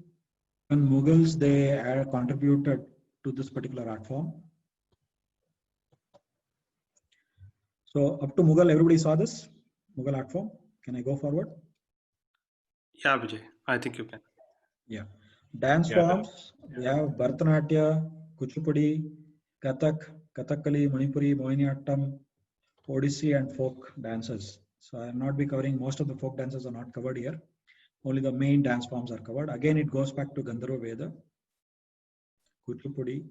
Even Mughals, they had contributed to this particular art form. So up to Mughal, everybody saw this Mughal art form. Can I go forward? Yeah, Vijay, I think you can. Yeah. Dance Yeah, forms, we have Bharatanatyam, Kuchipudi, Kathak, Kathakali, Manipuri, Mohiniyattam, Odissi and folk dances. So I will not be covering, most of the folk dances are not covered here. Only the main dance forms are covered. Again, it goes back to Gandharva Veda, Kuchipudi,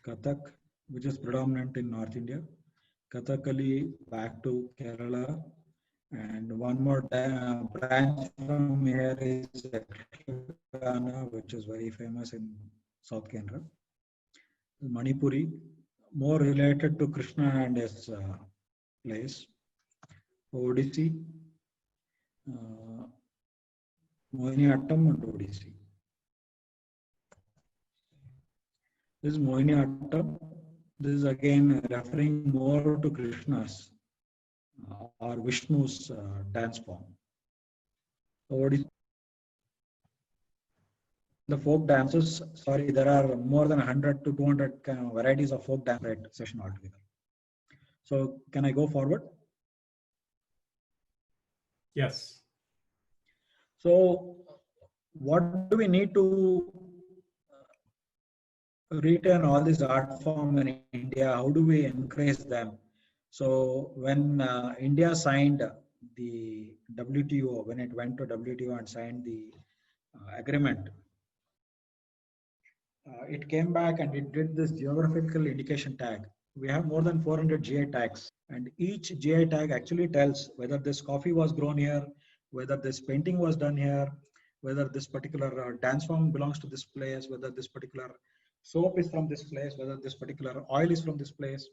Kathak, which is predominant in North India, Kathakali back to Kerala, and one more branch from here is Yakshagana, which is very famous in South Canara. Manipuri, more related to Krishna and his place. Odissi, Mohiniyattam and Odissi. This is Mohiniyattam. This is again referring more to Krishna's or Vishnu's dance form. Odissi. The folk dances, sorry, there are more than 100 to 200 varieties of folk dance session altogether. So can I go forward? yes. So what do we need to retain all this art form in India? How do we encourage them? So when India signed the WTO, when it went to WTO and signed the agreement, it came back and it did this geographical indication tag. We have more than 400 GI tags, and each GI tag actually tells whether this coffee was grown here, whether this painting was done here, whether this particular dance form belongs to this place, whether this particular soap is from this place, whether this particular oil is from this place.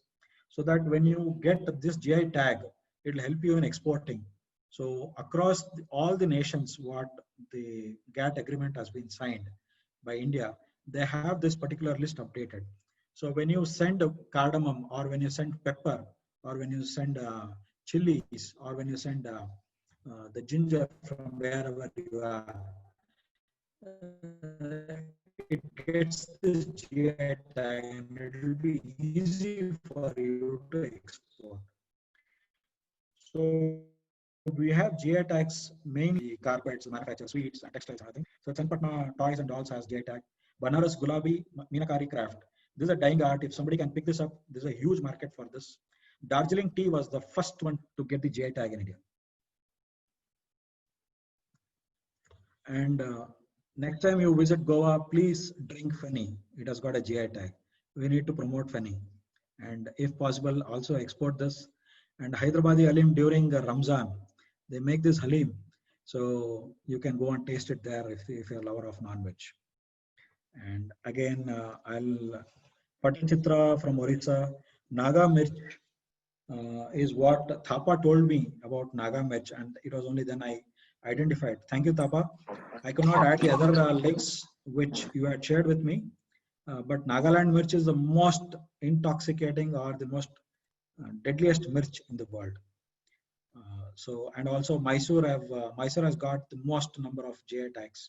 So that when you get this GI tag, it will help you in exporting. So across all the nations, what the GATT agreement has been signed by India, they have this particular list updated. So when you send cardamom, or when you send pepper, or when you send chilies, or when you send the ginger from wherever you are, it gets this GI tag and it will be easy for you to export. So we have GI tags mainly carpets, manufacture sweets and textiles and everything. So Chanpatna Toys and Dolls has GI tag. Banaras Gulabi Meenakari Craft. This is a dying art. If somebody can pick this up, there's a huge market for this. Darjeeling tea was the first one to get the GI tag in India. And next time you visit Goa, please drink Feni. It has got a GI tag. We need to promote Feni. And if possible, also export this. And Hyderabadi Halim during Ramzan, they make this Halim. So you can go and taste it there if you're a lover of non-veg. And again, Patanchitra from Orissa, Naga Mirch is what Thapa told me about Naga Mirch, and it was only then I identified. Thank you, Thapa. I could not add the other links which you had shared with me, but Nagaland Mirch is the most intoxicating or the most deadliest mirch in the world. So, and also Mysore has got the most number of GI tags.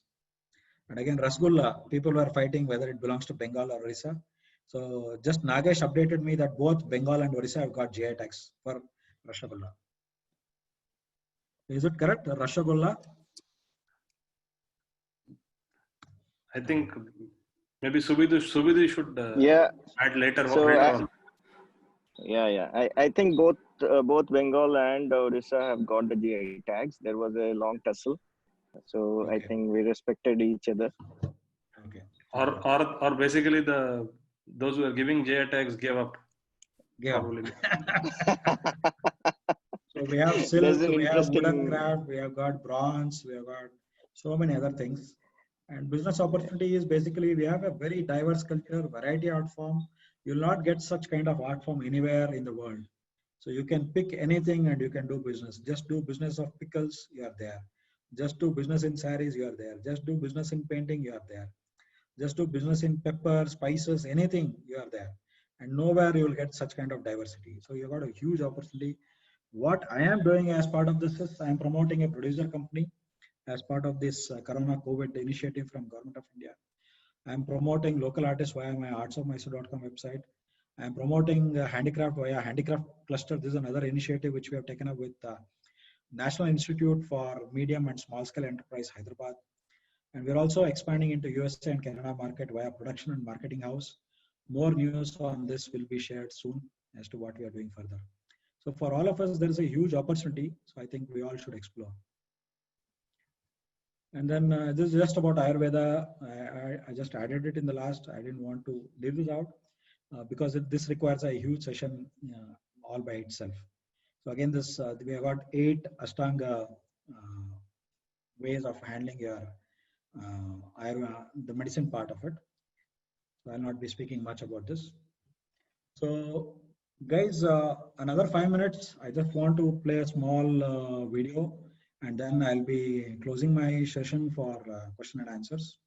And again, Rasgulla, people were fighting whether it belongs to Bengal or Orissa. So just Nagesh updated me that both Bengal and Orissa have got GI tags for Rasgulla. Is it correct, Rasgulla? I think maybe Subidhu should add later So, on. I think both Bengal and Orissa have got the GI tags. There was a long tussle, so Okay. I think we respected each other. Okay. Or basically those who are giving GI tags gave up. Yeah. Probably. So we have There's silk, an we have wooden interesting. craft, we have got bronze, we have got so many other things. And business opportunity is basically we have a very diverse culture, variety art form. You'll not get such kind of art form anywhere in the world. So you can pick anything and you can do business. Just do business of pickles, you are there. Just do business in saris, you are there. Just do business in painting, you are there. Just do business in pepper, spices, anything, you are there. And nowhere you will get such kind of diversity. So you got a huge opportunity. What I am doing as part of this is I am promoting a producer company, as part of this Corona COVID initiative from Government of India. I'm promoting local artists via my artsofmysore.com website. I'm promoting handicraft via Handicraft Cluster. This is another initiative which we have taken up with National Institute for Medium and Small Scale Enterprise, Hyderabad. And we're also expanding into USA and Canada market via Production and Marketing House. More news on this will be shared soon as to what we are doing further. So for all of us, there is a huge opportunity. So I think we all should explore. And then this is just about Ayurveda. I just added it in the last. I didn't want to leave this out because this requires a huge session all by itself. So again, this we have got 8 Ashtanga ways of handling your Ayurveda, the medicine part of it. So I'll not be speaking much about this. So guys, another 5 minutes. I just want to play a small video, and then I'll be closing my session for question and answers.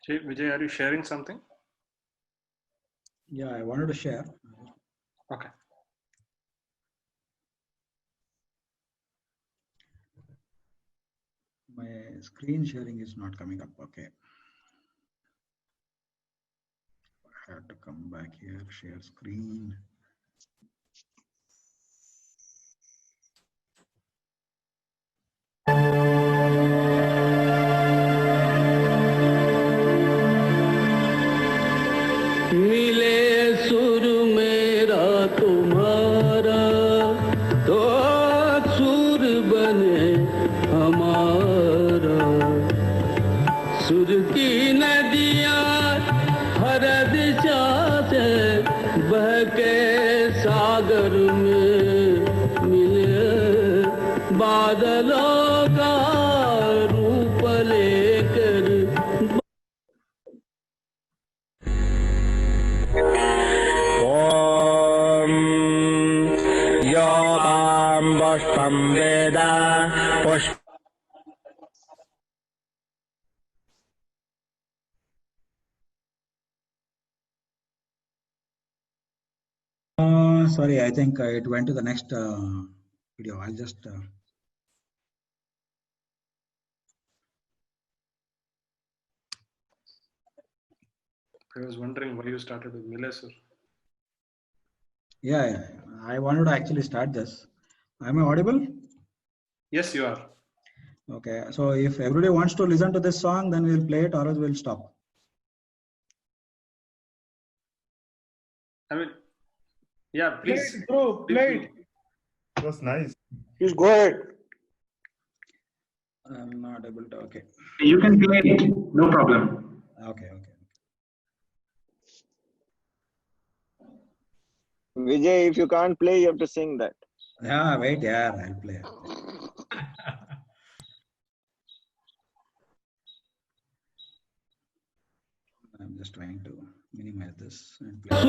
Vijay, are you sharing something? Yeah, I wanted to share. Okay. My screen sharing is not coming up. Okay. I have to come back here, share screen. Sorry, I think it went to the next video. I'll just I was wondering why you started with Milesur. Yeah, I wanted to actually start this. Am I audible? Yes, you are. Okay, so if everybody wants to listen to this song, then we'll play it, or else we'll stop. I mean, yeah, please. Play it, bro. Play it. It was nice. Please go ahead. I'm not able to. Okay. You can play it, no problem. Okay. Vijay, if you can't play, you have to sing that. Yeah, wait, yeah, I'll play. I'm just trying to minimize this and play.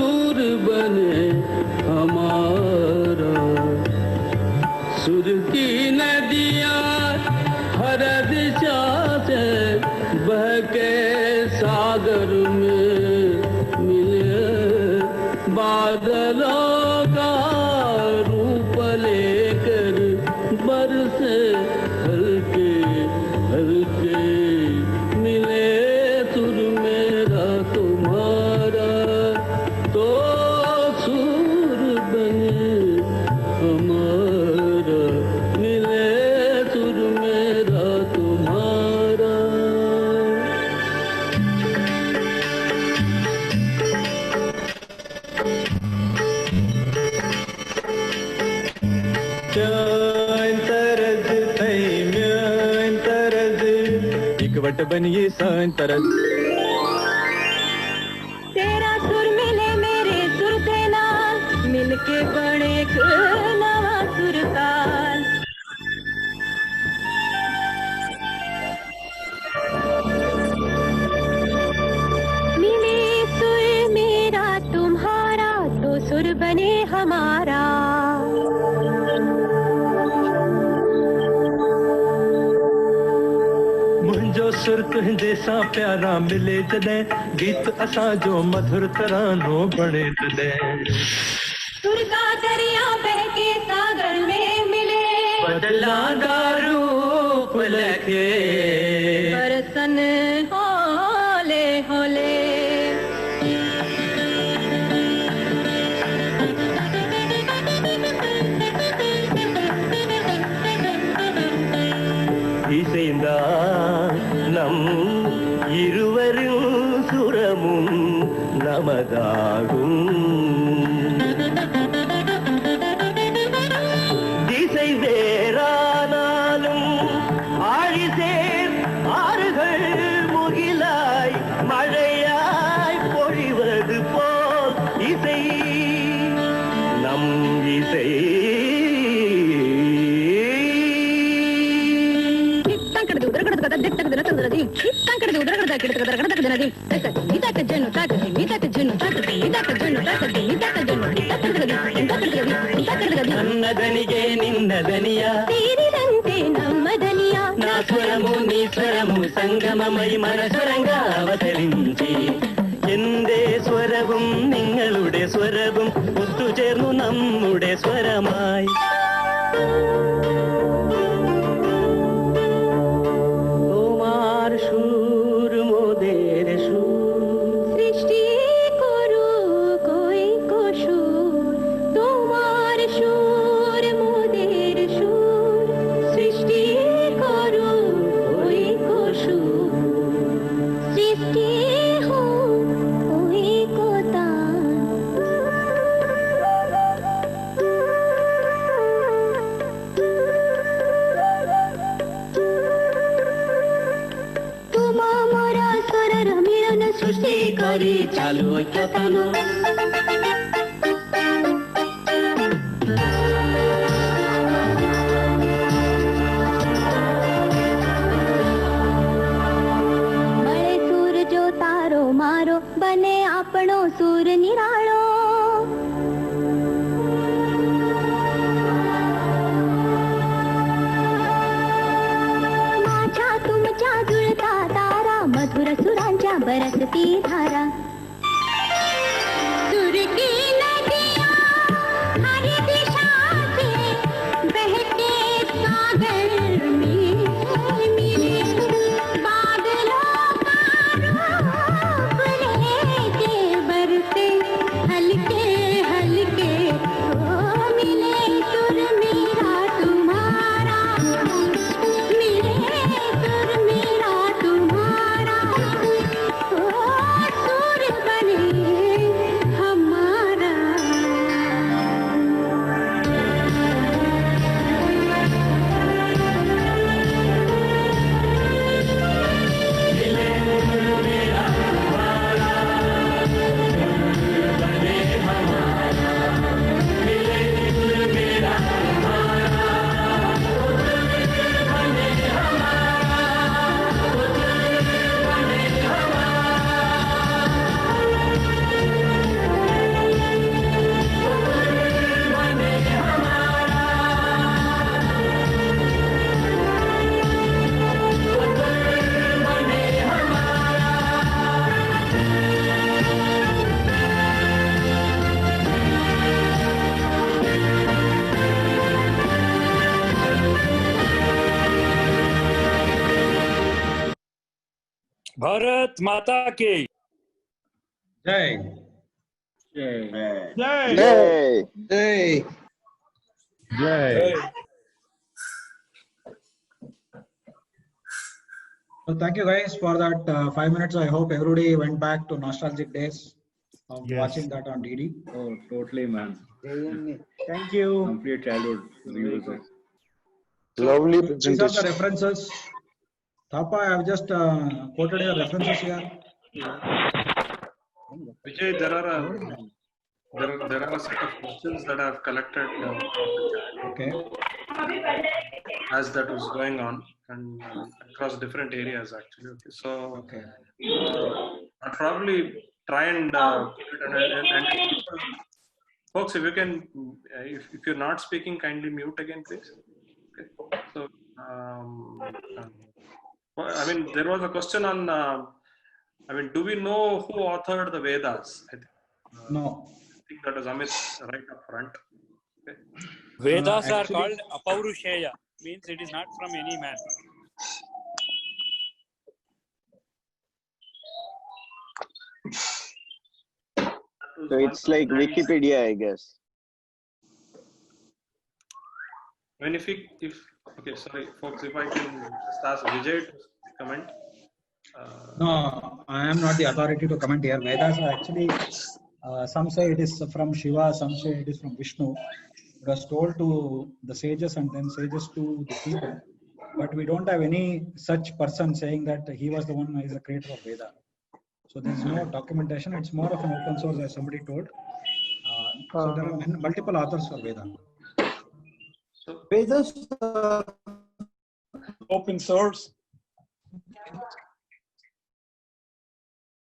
बनिए तरस तेरा सुर मिले मेरे सुर से नाल मिलके बड़े एक नवा सुर ताल मिले सुर मेरा तुम्हारा तो सुर बने हमारा। मुंहिंजो सुर तुंहिंजे सां प्यारा मिले जॾहिं गीत असां जो मधुर तरानो बणे तॾहिं सुर का दरिया बहके सागर में मिले बदलांदा रूप लखे बरसन होले होले। இசைந்தா நம் இருவரும் சுரமும் நமதாகும் திசை வேறானாலும் ஆழிசேர் ஆறுகள் முகிலாய் மழையாய் பொழிவது போல் இசை நம் இசை నన్నదనిగే నిన్నదనియా తీరినంతే నమ్మదనియా నా స్వరము నీ స్వరము സംഗമമൈ മനസ്വരംഗ അവതരിഞ്ചി എന്റെ സ്വരവും നിങ്ങളുടെ സ്വരവും ഒത്തുചേർന്നു നമ്മുടെ സ്വരമായി তোমার সুর মোদের সুর সৃষ্টি করু কই সুর তোমার সুর মোদের সুর সৃষ্টি করু কই সুর সৃষ্টি হো কই কোতা। तुमा मोरा स्वरर मिलन सृष्टि करी चालू ऐक्यतान મળે સૂર જો તારો મારો બને આપણો સૂર નિરાળો। माझ्या तुमच्या जुळता तारा मधुर सुरांच्या बरसती धारा। सुर की नदियाँ हर दिशा से बहते सागर में मिले बादलों का रूप लेके बरसे हल्के हल्के हो मिले सुर मेरा तुम्हारा मिले सुर मेरा तुम्हारा ओ सुर बने हमारा। भारत माता की Jai. Hey. So thank you guys for that 5 minutes. I hope everybody went back to nostalgic days of watching that on DD. Oh, totally, man. Thank you. Complete childhood views. Lovely These are the presentation. references. Thapa, I have just quoted your references here. Vijay, there are a set of questions that I have collected Okay. as that was going on and across different areas actually. Okay. So Okay. I'll probably try and put it and Folks, if you can, if you're not speaking, kindly mute again, please. Okay. So, I mean, there was a question on, I mean, do we know who authored the Vedas? I think, No. I think that was Amit right up front. Okay. Vedas are Actually- called Apaurusheya, means it is not from any man. So it's like Wikipedia, I guess. I mean, okay, sorry, folks, if I can just ask Vijay to comment. No, I am not the authority to comment here. Vedas are actually, some say it is from Shiva, some say it is from Vishnu. It was told to the sages and then sages to the people. But we don't have any such person saying that he was the one who is the creator of Veda. So there is no documentation. It's more of an open source, as somebody told. So there are multiple authors for Veda. Vedas Open source.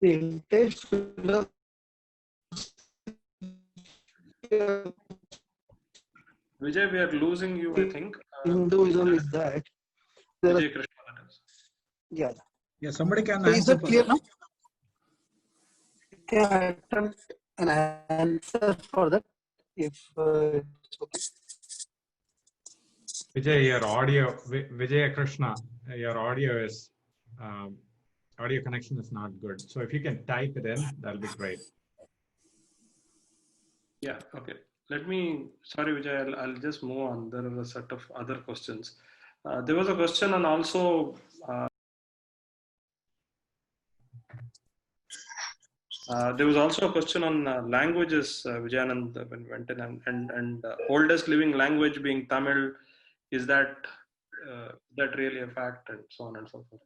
the text of Vijay, we are losing you, I think. Hinduism is that there Vijay are, Krishna, that is. yeah. Yeah, somebody can So is answer. that clear now? Can I attempt an answer for that? If it's okay. Vijay, your audio, Vijay Krishna, your audio is, audio connection is not good. So if you can type it in, that'll be great. Yeah, okay. Let me, sorry Vijay, I'll just move on. There are a set of other questions. There was a question on also, there was also a question on languages, Vijayanand went in, and oldest living language being Tamil. Is that really a fact, and so on and so forth?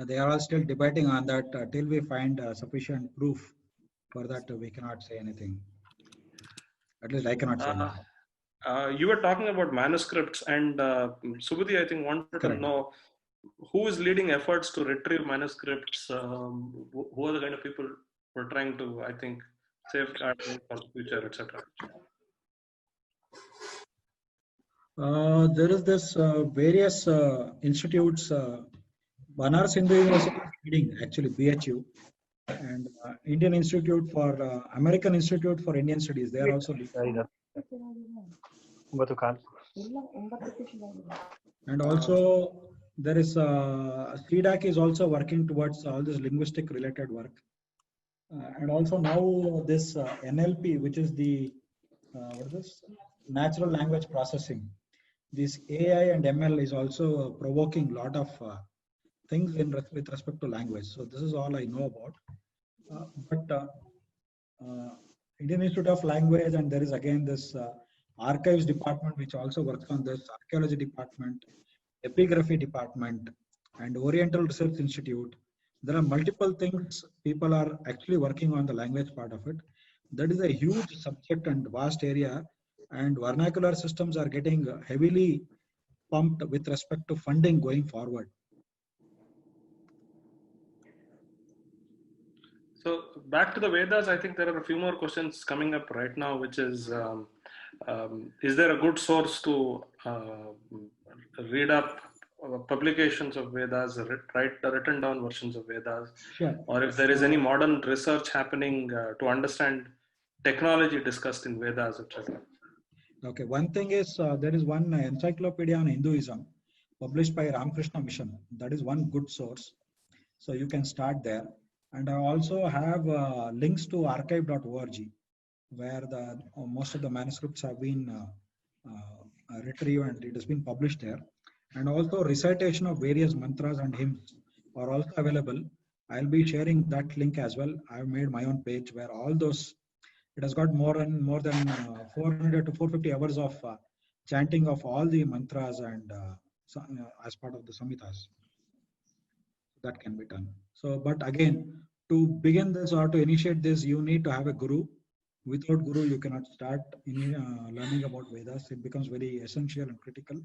They are all still debating on that. Till we find sufficient proof for that, we cannot say anything. At least I cannot say anything. You were talking about manuscripts, and Subhuti, I think, wanted Correct. to know who is leading efforts to retrieve manuscripts. Who are the kind of people who are trying to, I think, safeguard them for the future, etc. There is this various institutes. Banaras Hindu University is leading, actually, BHU, and Indian Institute for American Institute for Indian Studies. They are also leading. And also there is CDAC is also working towards all this linguistic related work. And also now this NLP, which is the what is this? Natural language processing. This AI and ML is also provoking a lot of things with respect to language. So this is all I know about. Indian Institute of Language, and there is again this archives department which also works on this, archaeology department, epigraphy department, and Oriental Research Institute. There are multiple things people are actually working on the language part of it. That is a huge subject and vast area, and vernacular systems are getting heavily pumped with respect to funding going forward. So back to the Vedas, I think there are a few more questions coming up right now, which is there a good source to read up publications of Vedas, written down versions of Vedas? Sure. Or if there is any modern research happening to understand technology discussed in Vedas, etc. Okay, one thing is there is one encyclopedia on Hinduism published by Ramakrishna Mission. That is one good source. So you can start there. And I also have links to archive.org, where most of the manuscripts have been retrieved and it has been published there. And also recitation of various mantras and hymns are also available. I'll be sharing that link as well. I've made my own page where all those, it has got more than 400 to 450 hours of chanting of all the mantras and as part of the Samhitas. That can be done. So, but again, to begin this or to initiate this, you need to have a guru. Without guru, you cannot start learning about Vedas. It becomes very essential and critical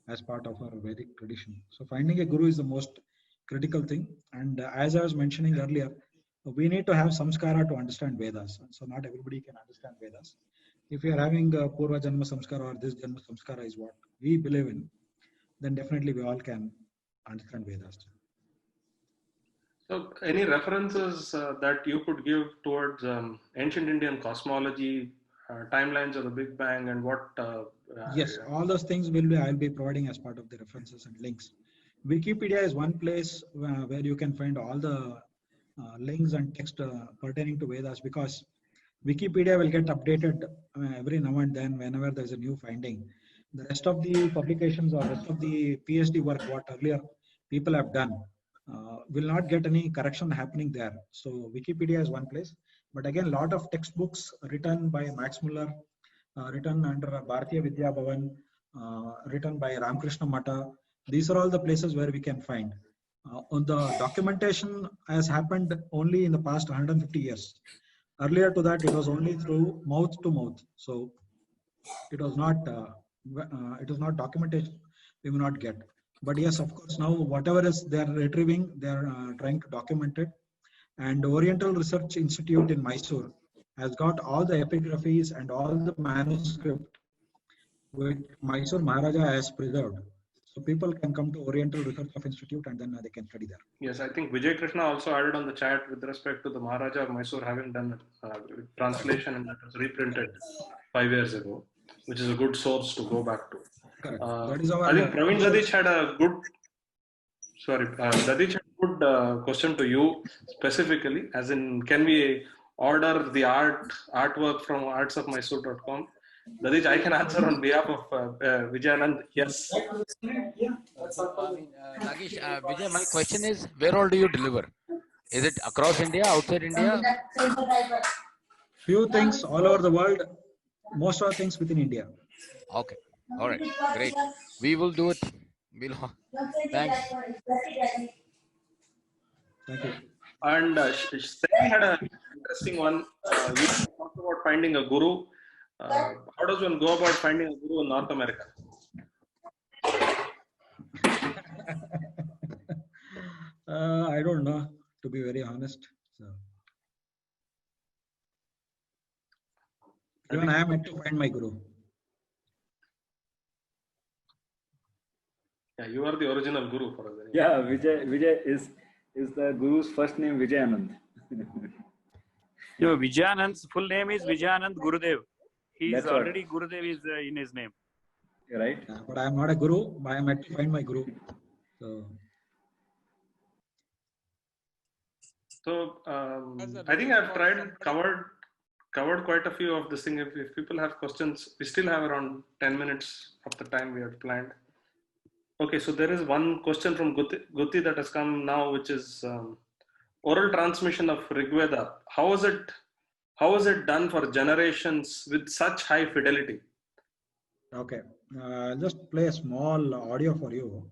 as part of our Vedic tradition. So finding a guru is the most critical thing. And as I was mentioning earlier, we need to have samskara to understand Vedas. So not everybody can understand Vedas. if you are having Purva Janma Samskara or this Janma Samskara is what we believe in, then definitely we all can understand Vedas. So, any references that you could give towards ancient Indian cosmology, timelines of the Big Bang, and what? Yes, all those things I'll be providing as part of the references and links. Wikipedia is one place where you can find all the links and text pertaining to Vedas, because Wikipedia will get updated every now and then whenever there's a new finding. The rest of the publications or rest of the PhD work what earlier people have done will not get any correction happening there. So Wikipedia is one place. But again, a lot of textbooks written by Max Muller, written under Bharatiya Vidya Bhavan, written by Ramakrishna Mata. These are all the places where we can find. On the documentation has happened only in the past 150 years. Earlier to that, it was only through mouth to mouth. So it was not documentation we will not get. But yes, of course, now whatever is they are retrieving, they are trying to document it. And Oriental Research Institute in Mysore has got all the epigraphies and all the manuscript which Mysore Maharaja has preserved. So people can come to Oriental Research Institute and then they can study there. Yes, I think Vijay Krishna also added on the chat with respect to the Maharaja of Mysore having done translation, and that was reprinted 5 years ago, which is a good source to go back to. Correct. That is our, I think Praveen Dadich had a good, Dadich had a good question to you specifically, as in, can we order the artwork from artsofmysore.com? Dadich, I can answer on behalf of Vijayanand. Yes. Nagesh, Vijay, my question is, where all do you deliver? Is it across India, outside India? Few things all over the world, most of the things within India. Okay. All right. Great. We will do it. Thanks. Thank you. And Seti had an interesting one. You talked about finding a guru. How does one go about finding a guru in North America? I don't know, to be very honest. So, even I am yet to find my guru. Yeah, you are the original guru for us. Yeah, Vijay is the guru's first name, Vijayanand. Vijayanand's full name is Vijayanand Gurudev. He is That's already Gurudev is in his name. Right? But I am not a guru. I am yet to find my guru. So I think I've covered quite a few of this thing. If people have questions, we still have around 10 minutes of the time we had planned. Okay, so there is one question from Guti that has come now, which is oral transmission of Rigveda. How is it done for generations with such high fidelity? Okay, I'll just play a small audio for you.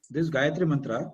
This Gayatri Mantra.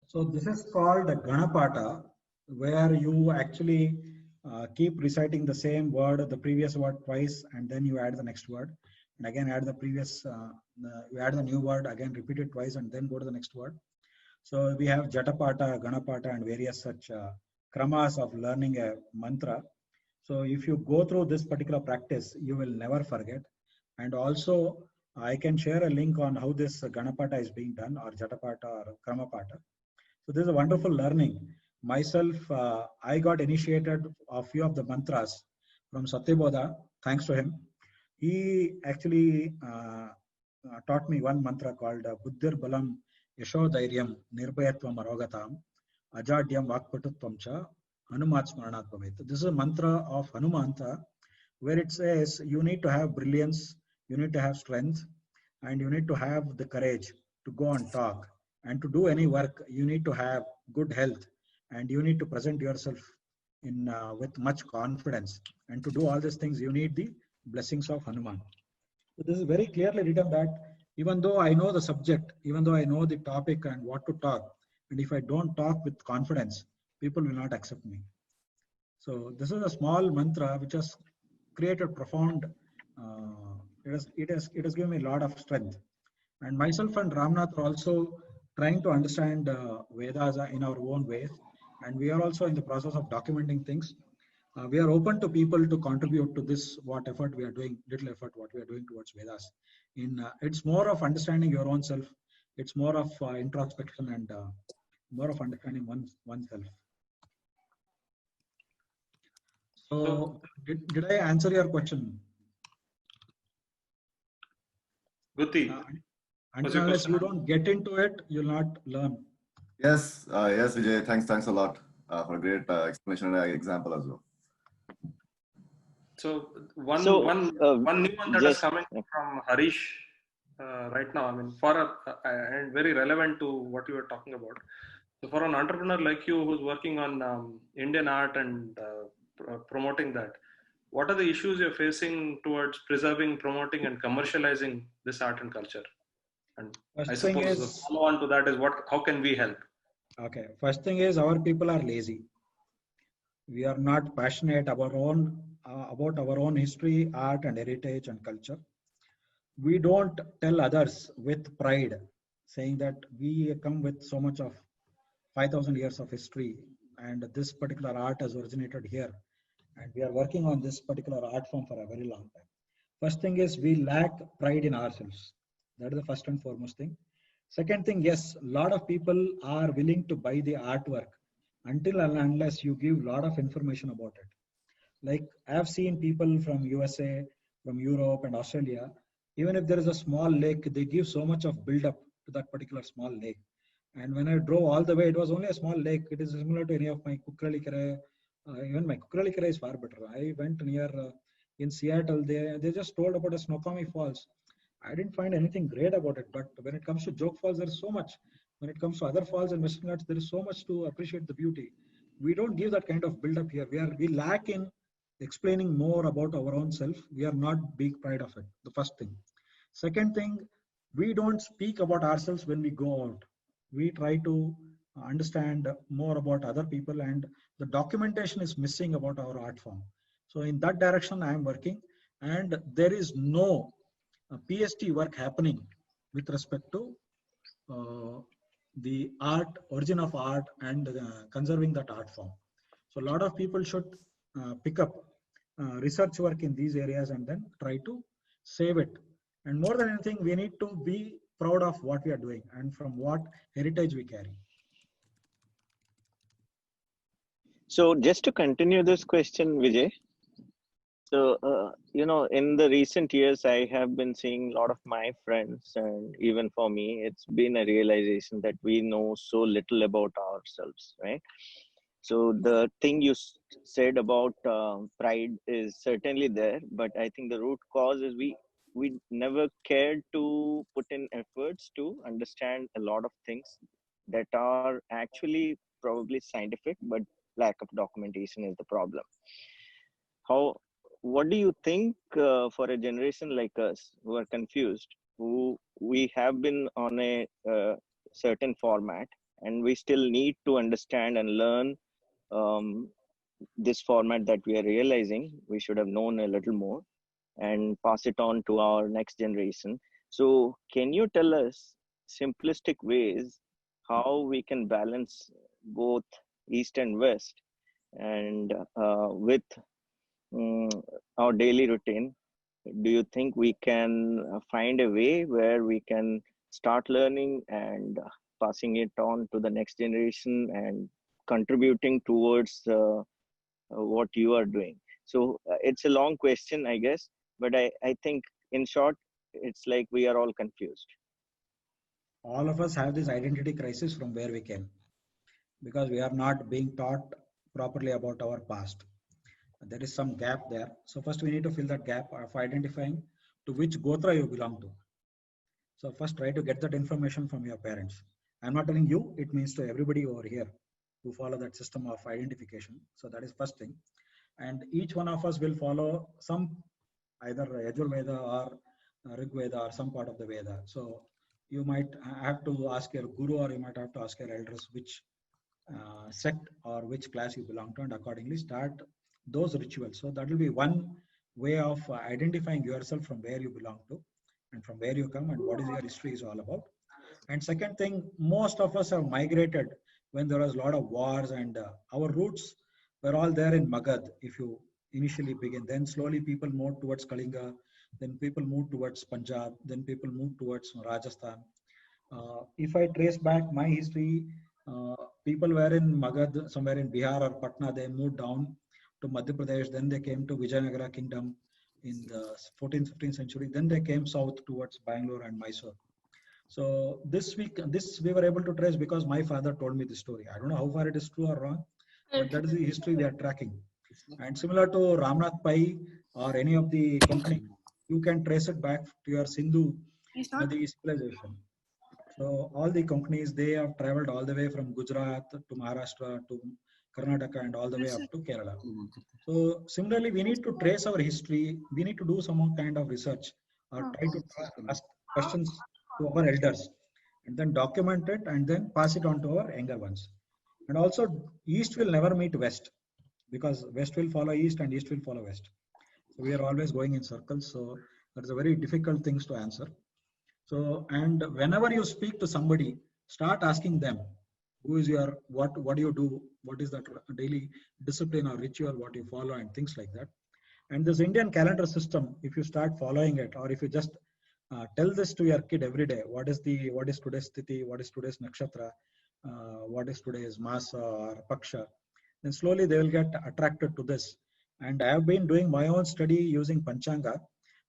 So this is called Ganapata, where you actually keep reciting the same word, the previous word twice, and then you add the next word, and again add the previous, you add the new word, again repeat it twice, and then go to the next word. So we have Jatapata, Ganapata, and various such kramas of learning a mantra. So if you go through this particular practice, you will never forget. And also, I can share a link on how this Ganapata is being done, or Jatapata or Kramapata. So this is a wonderful learning. Myself, I got initiated a few of the mantras from Satyabodha thanks to him, he actually taught me one mantra called Buddhir Balam Yasho Dhairyam Nirbhayatvam Arogatam Ajadyam Vakpatutvam Cha Hanumat Smaranat Bhavet. This is a mantra of Hanumanta where it says you need to have brilliance, you need to have strength, and you need to have the courage to go and talk. And to do any work, you need to have good health, and you need to present yourself in with much confidence. And to do all these things, you need the blessings of Hanuman. So this is very clearly written that even though I know the subject, even though I know the topic and what to talk, and if I don't talk with confidence, people will not accept me. So this is a small mantra which has created profound. It has given me a lot of strength. And myself and Ramnath are also trying to understand Vedas in our own ways, and we are also in the process of documenting things. We are open to people to contribute to this, what effort we are doing, little effort, what we are doing towards Vedas. It's more of understanding your own self. It's more of introspection and more of understanding oneself. So, did I answer your question? Guti, unless you don't get into it, you'll not learn. Yes, yes, Vijay. Thanks a lot for a great explanation and example as well. So one new one that is coming from Harish right now. I mean, and very relevant to what you were talking about. So for an entrepreneur like you who's working on Indian art and promoting that, what are the issues you're facing towards preserving, promoting, and commercializing this art and culture? And I suppose the follow-on to that is how can we help? Okay, first thing is our people are lazy. We are not passionate about our own history, art, and heritage and culture. We don't tell others with pride, saying that we come with so much of 5,000 years of history, and this particular art has originated here, and we are working on this particular art form for a very long time. First thing is we lack pride in ourselves. That is the first and foremost thing. Second thing, yes, a lot of people are willing to buy the artwork until and unless you give a lot of information about it. Like I have seen people from USA, from Europe and Australia, even if there is a small lake, they give so much of build-up to that particular small lake. And when I drove all the way, it was only a small lake. It is similar to any of my Kukralikere. Even my Kukralikere is far better. I went near in Seattle. They just told about a Snoqualmie Falls. I didn't find anything great about it. But when it comes to Joke Falls, there is so much. When it comes to other falls and Western Ghats, there is so much to appreciate the beauty. We don't give that kind of build-up here. We lack in explaining more about our own self. We are not big pride of it. The first thing. Second thing, we don't speak about ourselves when we go out. We try to understand more about other people, and the documentation is missing about our art form. So in that direction, I am working, and there is no PhD work happening with respect to the art, origin of art, and conserving that art form. So a lot of people should pick up research work in these areas and then try to save it. And more than anything, we need to be proud of what we are doing and from what heritage we carry. So just to continue this question, Vijay. So, in the recent years, I have been seeing a lot of my friends, and even for me, it's been a realization that we know so little about ourselves, right? So the thing you said about pride is certainly there, but I think the root cause is we never cared to put in efforts to understand a lot of things that are actually probably scientific, but lack of documentation is the problem. What do you think for a generation like us who are confused, who we have been on a certain format and we still need to understand and learn this format that we are realizing we should have known a little more and pass it on to our next generation. So can you tell us simplistic ways how we can balance both East and West and with our daily routine? Do you think we can find a way where we can start learning and passing it on to the next generation and contributing towards what you are doing? So it's a long question, I guess, but I think in short, it's like we are all confused. All of us have this identity crisis from where we came, because we are not being taught properly about our past. There is some gap there. So first we need to fill that gap of identifying to which Gotra you belong to. So first try to get that information from your parents. I'm not telling you, it means to everybody over here who follow that system of identification. So that is first thing. And each one of us will follow some either Yajur Veda or Rig Veda or some part of the Veda. So you might have to ask your guru, or you might have to ask your elders which sect or which class you belong to, and accordingly start those rituals. So that will be one way of identifying yourself from where you belong to and from where you come and what is your history is all about. And second thing, most of us have migrated when there was a lot of wars, and our roots were all there in Magad. If you initially begin, then slowly people moved towards Kalinga, then people moved towards Punjab, then people moved towards Rajasthan. If I trace back my history, people were in Magad, somewhere in Bihar or Patna, they moved down to Madhya Pradesh, then they came to Vijayanagara kingdom in the 14th, 15th century, then they came south towards Bangalore and Mysore. So this we were able to trace because my father told me this story. I don't know how far it is true or wrong, but that is the history we are tracking. And similar to Ramnath Pai or any of the company, you can trace it back to your Sindhu Nadi civilization. So all the companies, they have traveled all the way from Gujarat to Maharashtra to Karnataka and all the way up to Kerala. So similarly, we need to trace our history. We need to do some kind of research or try to ask questions to our elders and then document it and then pass it on to our younger ones. And also, East will never meet West, because West will follow East and East will follow West. So we are always going in circles. So that is a very difficult things to answer. So, and whenever you speak to somebody, start asking them, who is your, what do you do? What is that daily discipline or ritual, what you follow and things like that. And this Indian calendar system, if you start following it, or if you just tell this to your kid every day, what is today's Tithi, what is today's Nakshatra, what is today's Masa or Paksha, then slowly they will get attracted to this. And I have been doing my own study using Panchanga,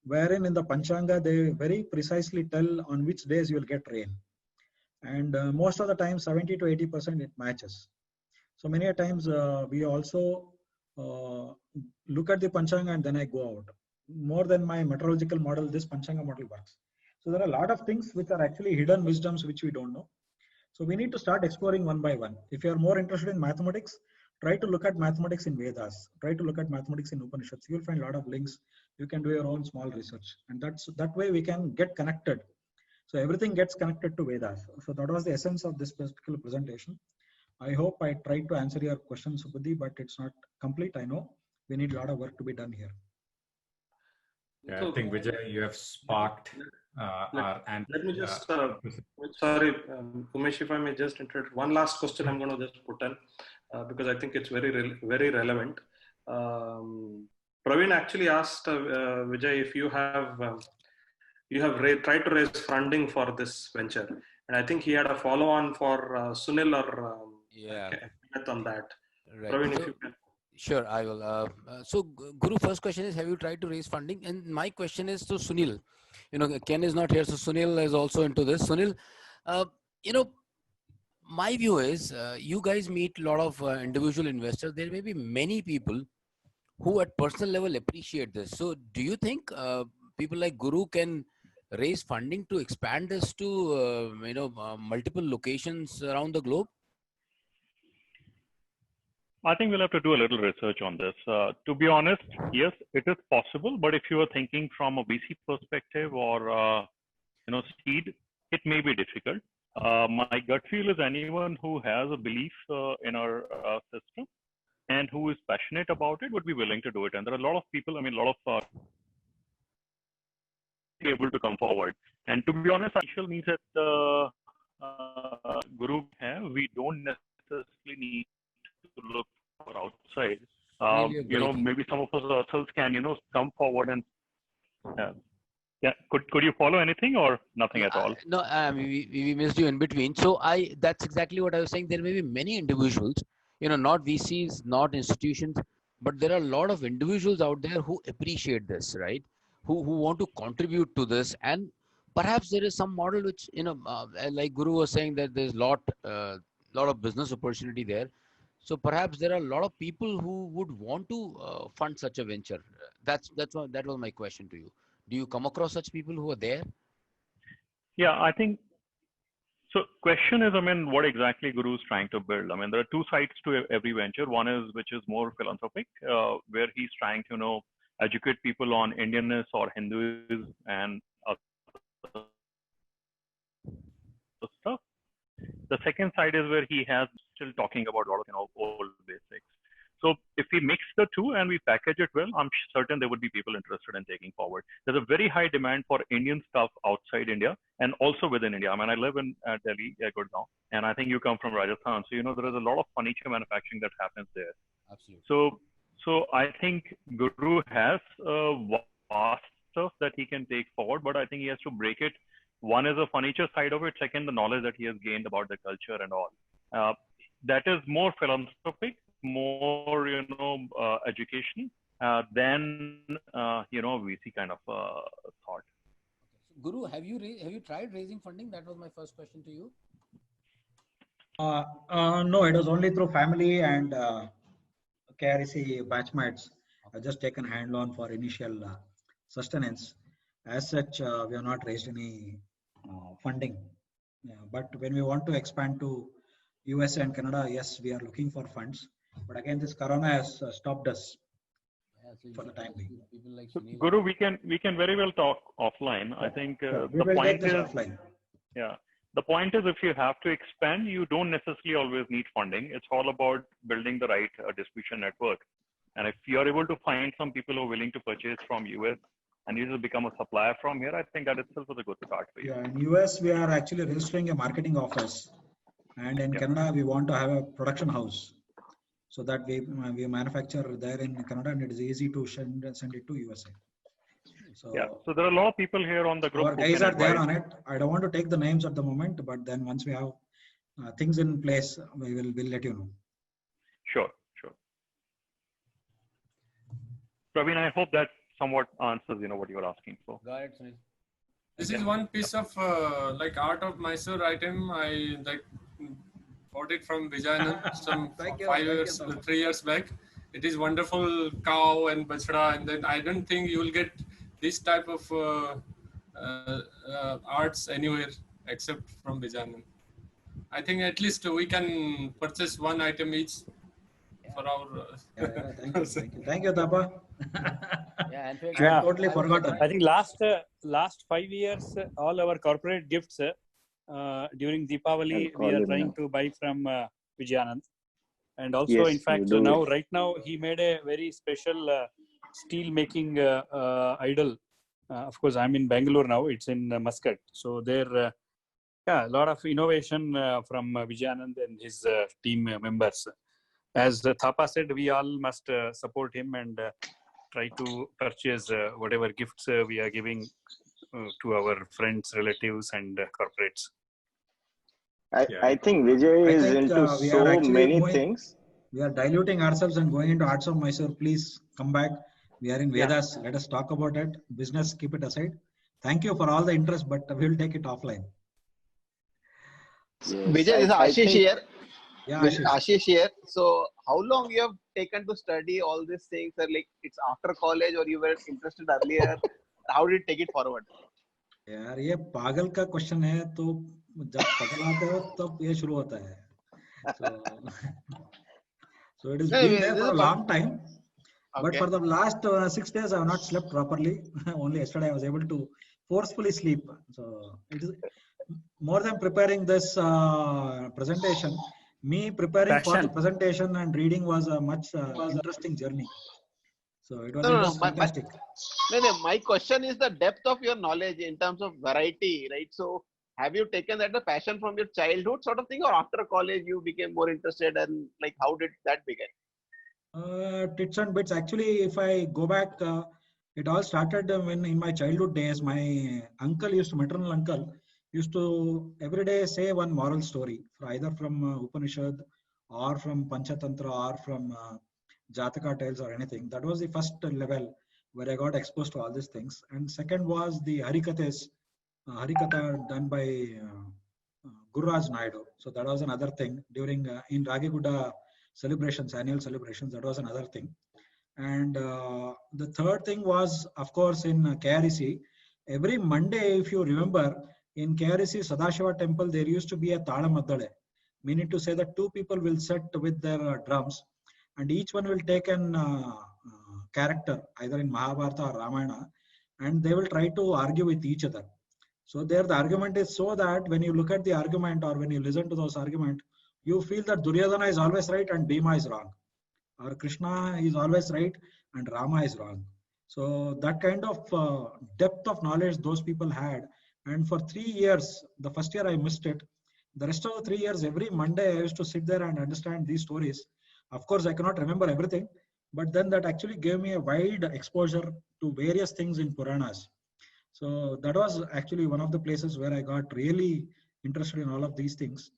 wherein in the Panchanga, they very precisely tell on which days you will get rain. And most of the time, 70 to 80% it matches. So many a times we also look at the Panchanga and then I go out. More than my meteorological model, this Panchanga model works. So there are a lot of things which are actually hidden wisdoms which we don't know. So we need to start exploring one by one. If you are more interested in mathematics, try to look at mathematics in Vedas. Try to look at mathematics in Upanishads. You will find a lot of links. You can do your own small research. And that way we can get connected. So everything gets connected to Vedas. So that was the essence of this particular presentation. I hope I tried to answer your questions, Subudhi, but it's not complete. I know we need a lot of work to be done here. Yeah, I think Vijay, you have sparked let me just, sorry, Umesh, if I may just interrupt. One last question I'm going to just put in because I think it's very relevant. Praveen actually asked Vijay if you have tried to raise funding for this venture, and I think he had a follow-on for Sunil or on that. Right. Praveen, So, if you can. sure, I will. So, Guru, first question is, have you tried to raise funding? And my question is to Sunil. You know, Ken is not here, so Sunil is also into this. Sunil, you know, my view is you guys meet a lot of individual investors. There may be many people who at personal level appreciate this. So do you think people like Guru can raise funding to expand this to, multiple locations around the globe? I think we'll have to do a little research on this. To be honest, yes, it is possible. But if you are thinking from a VC perspective or, seed, it may be difficult. My gut feel is anyone who has a belief in our system and who is passionate about it would be willing to do it. And there are a lot of people, a lot of able to come forward. And to be honest, initial needs that the Guru have, we don't necessarily need to look for outside. Maybe some of us ourselves can, come forward and yeah. Could you follow anything or nothing at all? No, we missed you in between. So that's exactly what I was saying. There may be many individuals, not VCs, not institutions, but there are a lot of individuals out there who appreciate this, right? Who want to contribute to this, and perhaps there is some model which, like Guru was saying, that there's lot of business opportunity there. So perhaps there are a lot of people who would want to fund such a venture. That was my question to you. Do you come across such people who are there? Yeah, I think so. Question is, what exactly Guru is trying to build? There are two sides to every venture. One is which is more philanthropic, where he's trying to educate people on Indianness or Hinduism and other stuff. The second side is where he has still talking about a lot of old basics. So if we mix the two and we package it well, I'm certain there would be people interested in taking forward. There's a very high demand for Indian stuff outside India and also within India. I live in Delhi, Gurgaon, and I think you come from Rajasthan. So, there is a lot of furniture manufacturing that happens there. Absolutely. So I think Guru has vast stuff that he can take forward, but I think he has to break it. One is the furniture side of it. Second, the knowledge that he has gained about the culture and all. That is more philanthropic, more education than VC kind of thought. Guru, have you tried raising funding? That was my first question to you. No, it was only through family and KRC batchmates. I've just taken hand loan for initial sustenance. As such, we have not raised any funding. But when we want to expand to USA and Canada, yes, we are looking for funds. But again, this Corona has stopped us for the time being. So, Guru, we can very well talk offline. I think we will take this offline. Yeah. The point is, if you have to expand, you don't necessarily always need funding. It's all about building the right distribution network. And if you are able to find some people who are willing to purchase from US and you just become a supplier from here, I think that itself is a good start for you. Yeah, in US, we are actually registering a marketing office. And in Canada, we want to have a production house so that we manufacture there in Canada and it is easy to send it to USA. So, so there are a lot of people here on the group. Our guys are there on it. I don't want to take the names at the moment, but then once we have things in place, we'll let you know. Sure. Praveen, I hope that somewhat answers what you were asking for. Go ahead, Sunil. This is one piece of art of Mysore item. I bought it from Vijayanand some 3 years back. It is wonderful cow and bachda, and then I don't think you will get this type of arts anywhere except from Vijayanand. I think at least we can purchase one item each for our. Thank you, Tapa. I totally forgotten. I think last 5 years, all our corporate gifts during Deepavali, we are trying to buy from Vijayanand. And also, in fact, right now, he made a very special steel making idol. Of course, I'm in Bangalore now. It's in Muscat. So there, a lot of innovation from Vijayanand and his team members. As Thapa said, we all must support him and try to purchase whatever gifts we are giving to our friends, relatives, and corporates. I think Vijay is into so many things. We are diluting ourselves and going into Arts of Mysore. Please come back. We are in Vedas. Let us talk about it. Business, keep it aside. Thank you for all the interest, but we will take it offline. Vijay, is Ashish here? Yeah, Ashish here. So, how long you have taken to study all these things? Like, it's after college or you were interested earlier? How did you take it forward? यार ये पागल का question है तो जब पगल आते हो तब ये शुरू होता है. So it has been there for a long time, but for the last 6 days I have not slept properly. Only yesterday I was able to forcefully sleep. So it is more than preparing this presentation. Me preparing for the presentation and reading was a much interesting journey. So it was fantastic. My question is the depth of your knowledge in terms of variety, right? So have you taken that a passion from your childhood sort of thing, or after college you became more interested, and like how did that begin? Tits and bits. Actually, if I go back, it all started when in my childhood days, my maternal uncle used to every day say one moral story, either from Upanishad or from Panchatantra or from Jataka tales or anything. That was the first level where I got exposed to all these things. And second was the Harikathas, Harikatha done by Gururaj Naidu. So that was another thing during in Ragiguda celebrations, annual celebrations. That was another thing. And the third thing was, of course, in KREC. Every Monday, if you remember, in KREC Sadashiva temple, there used to be a Tadamaddale, meaning to say that two people will sit with their drums, and each one will take an character, either in Mahabharata or Ramayana, and they will try to argue with each other. So there the argument is so that when you look at the argument or when you listen to those arguments, you feel that Duryodhana is always right and Bhima is wrong, or Krishna is always right and Rama is wrong. So that kind of depth of knowledge those people had. And for 3 years, the first year I missed it. The rest of the 3 years, every Monday I used to sit there and understand these stories. Of course, I cannot remember everything, but then that actually gave me a wide exposure to various things in Puranas. So that was actually one of the places where I got really interested in all of these things.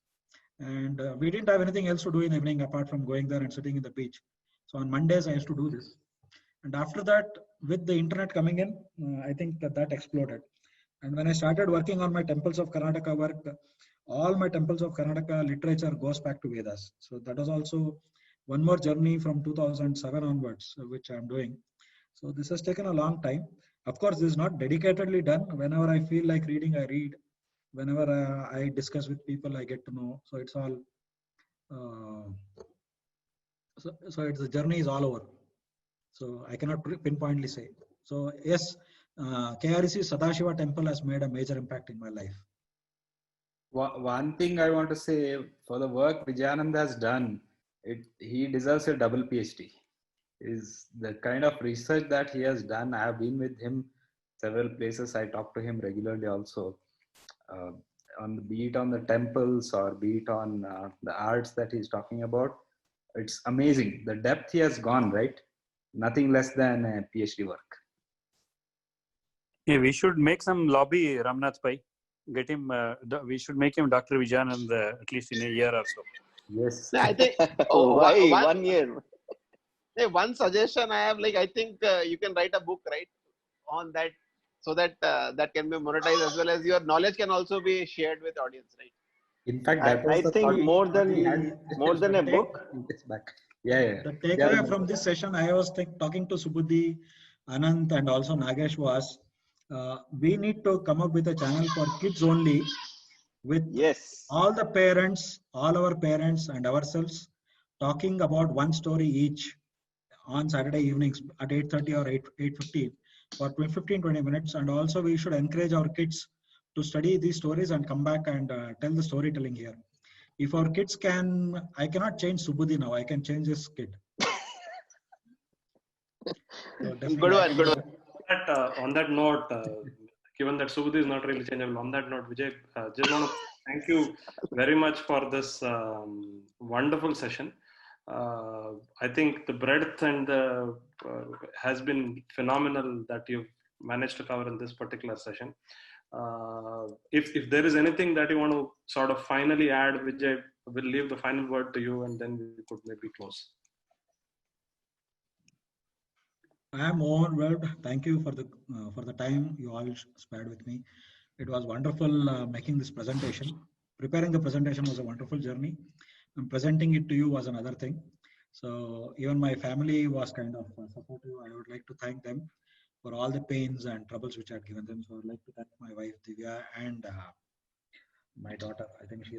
And we didn't have anything else to do in the evening apart from going there and sitting in the beach. So on Mondays, I used to do this. And after that, with the internet coming in, I think that exploded. And when I started working on my Temples of Karnataka work, all my Temples of Karnataka literature goes back to Vedas. So that was also one more journey from 2007 onwards, which I'm doing. So this has taken a long time. Of course, this is not dedicatedly done. Whenever I feel like reading, I read. Whenever I discuss with people, I get to know. So it's all, so it's the journey is all over. So I cannot pinpointly say. So yes, KREC Sadashiva temple has made a major impact in my life. One thing I want to say, for the work Vijayanand has done, he deserves a double PhD. Is the kind of research that he has done. I have been with him several places. I talk to him regularly also. Be it on the temples or be it on the arts that he's talking about. It's amazing. The depth he has gone, right? Nothing less than a PhD work. Yeah, we should make some lobby, Ramnath Pai. Get him. We should make him Dr. Vijayanand at least in a year or so. Yes. I think. Why 1 year? One suggestion I have, like, I think you can write a book, right, on that, so that that can be monetized as well as your knowledge can also be shared with audience, right? In fact, I think more than a book. Yeah. The takeaway from this session, I was talking to Subudhi, Anant, and also Nagesh was, we need to come up with a channel for kids only, with all the parents, all our parents and ourselves talking about one story each on Saturday evenings at 8:30 or 8:15 for 15-20 minutes. And also we should encourage our kids to study these stories and come back and tell the storytelling here. If our kids can, I cannot change Subudhi now, I can change this kid. So good one. On that note, given that Subudhi is not really changeable, on that note, Vijay, just want to thank you very much for this wonderful session. I think the breadth and the has been phenomenal that you've managed to cover in this particular session. If there is anything that you want to sort of finally add, Vijay, we'll leave the final word to you and then we could maybe close. I am overwhelmed. Thank you for the time you all spared with me. It was wonderful making this presentation. Preparing the presentation was a wonderful journey, and presenting it to you was another thing. So even my family was kind of supportive. I would like to thank them for all the pains and troubles which I had given them. So I would like to thank my wife Divya and my daughter. I think she is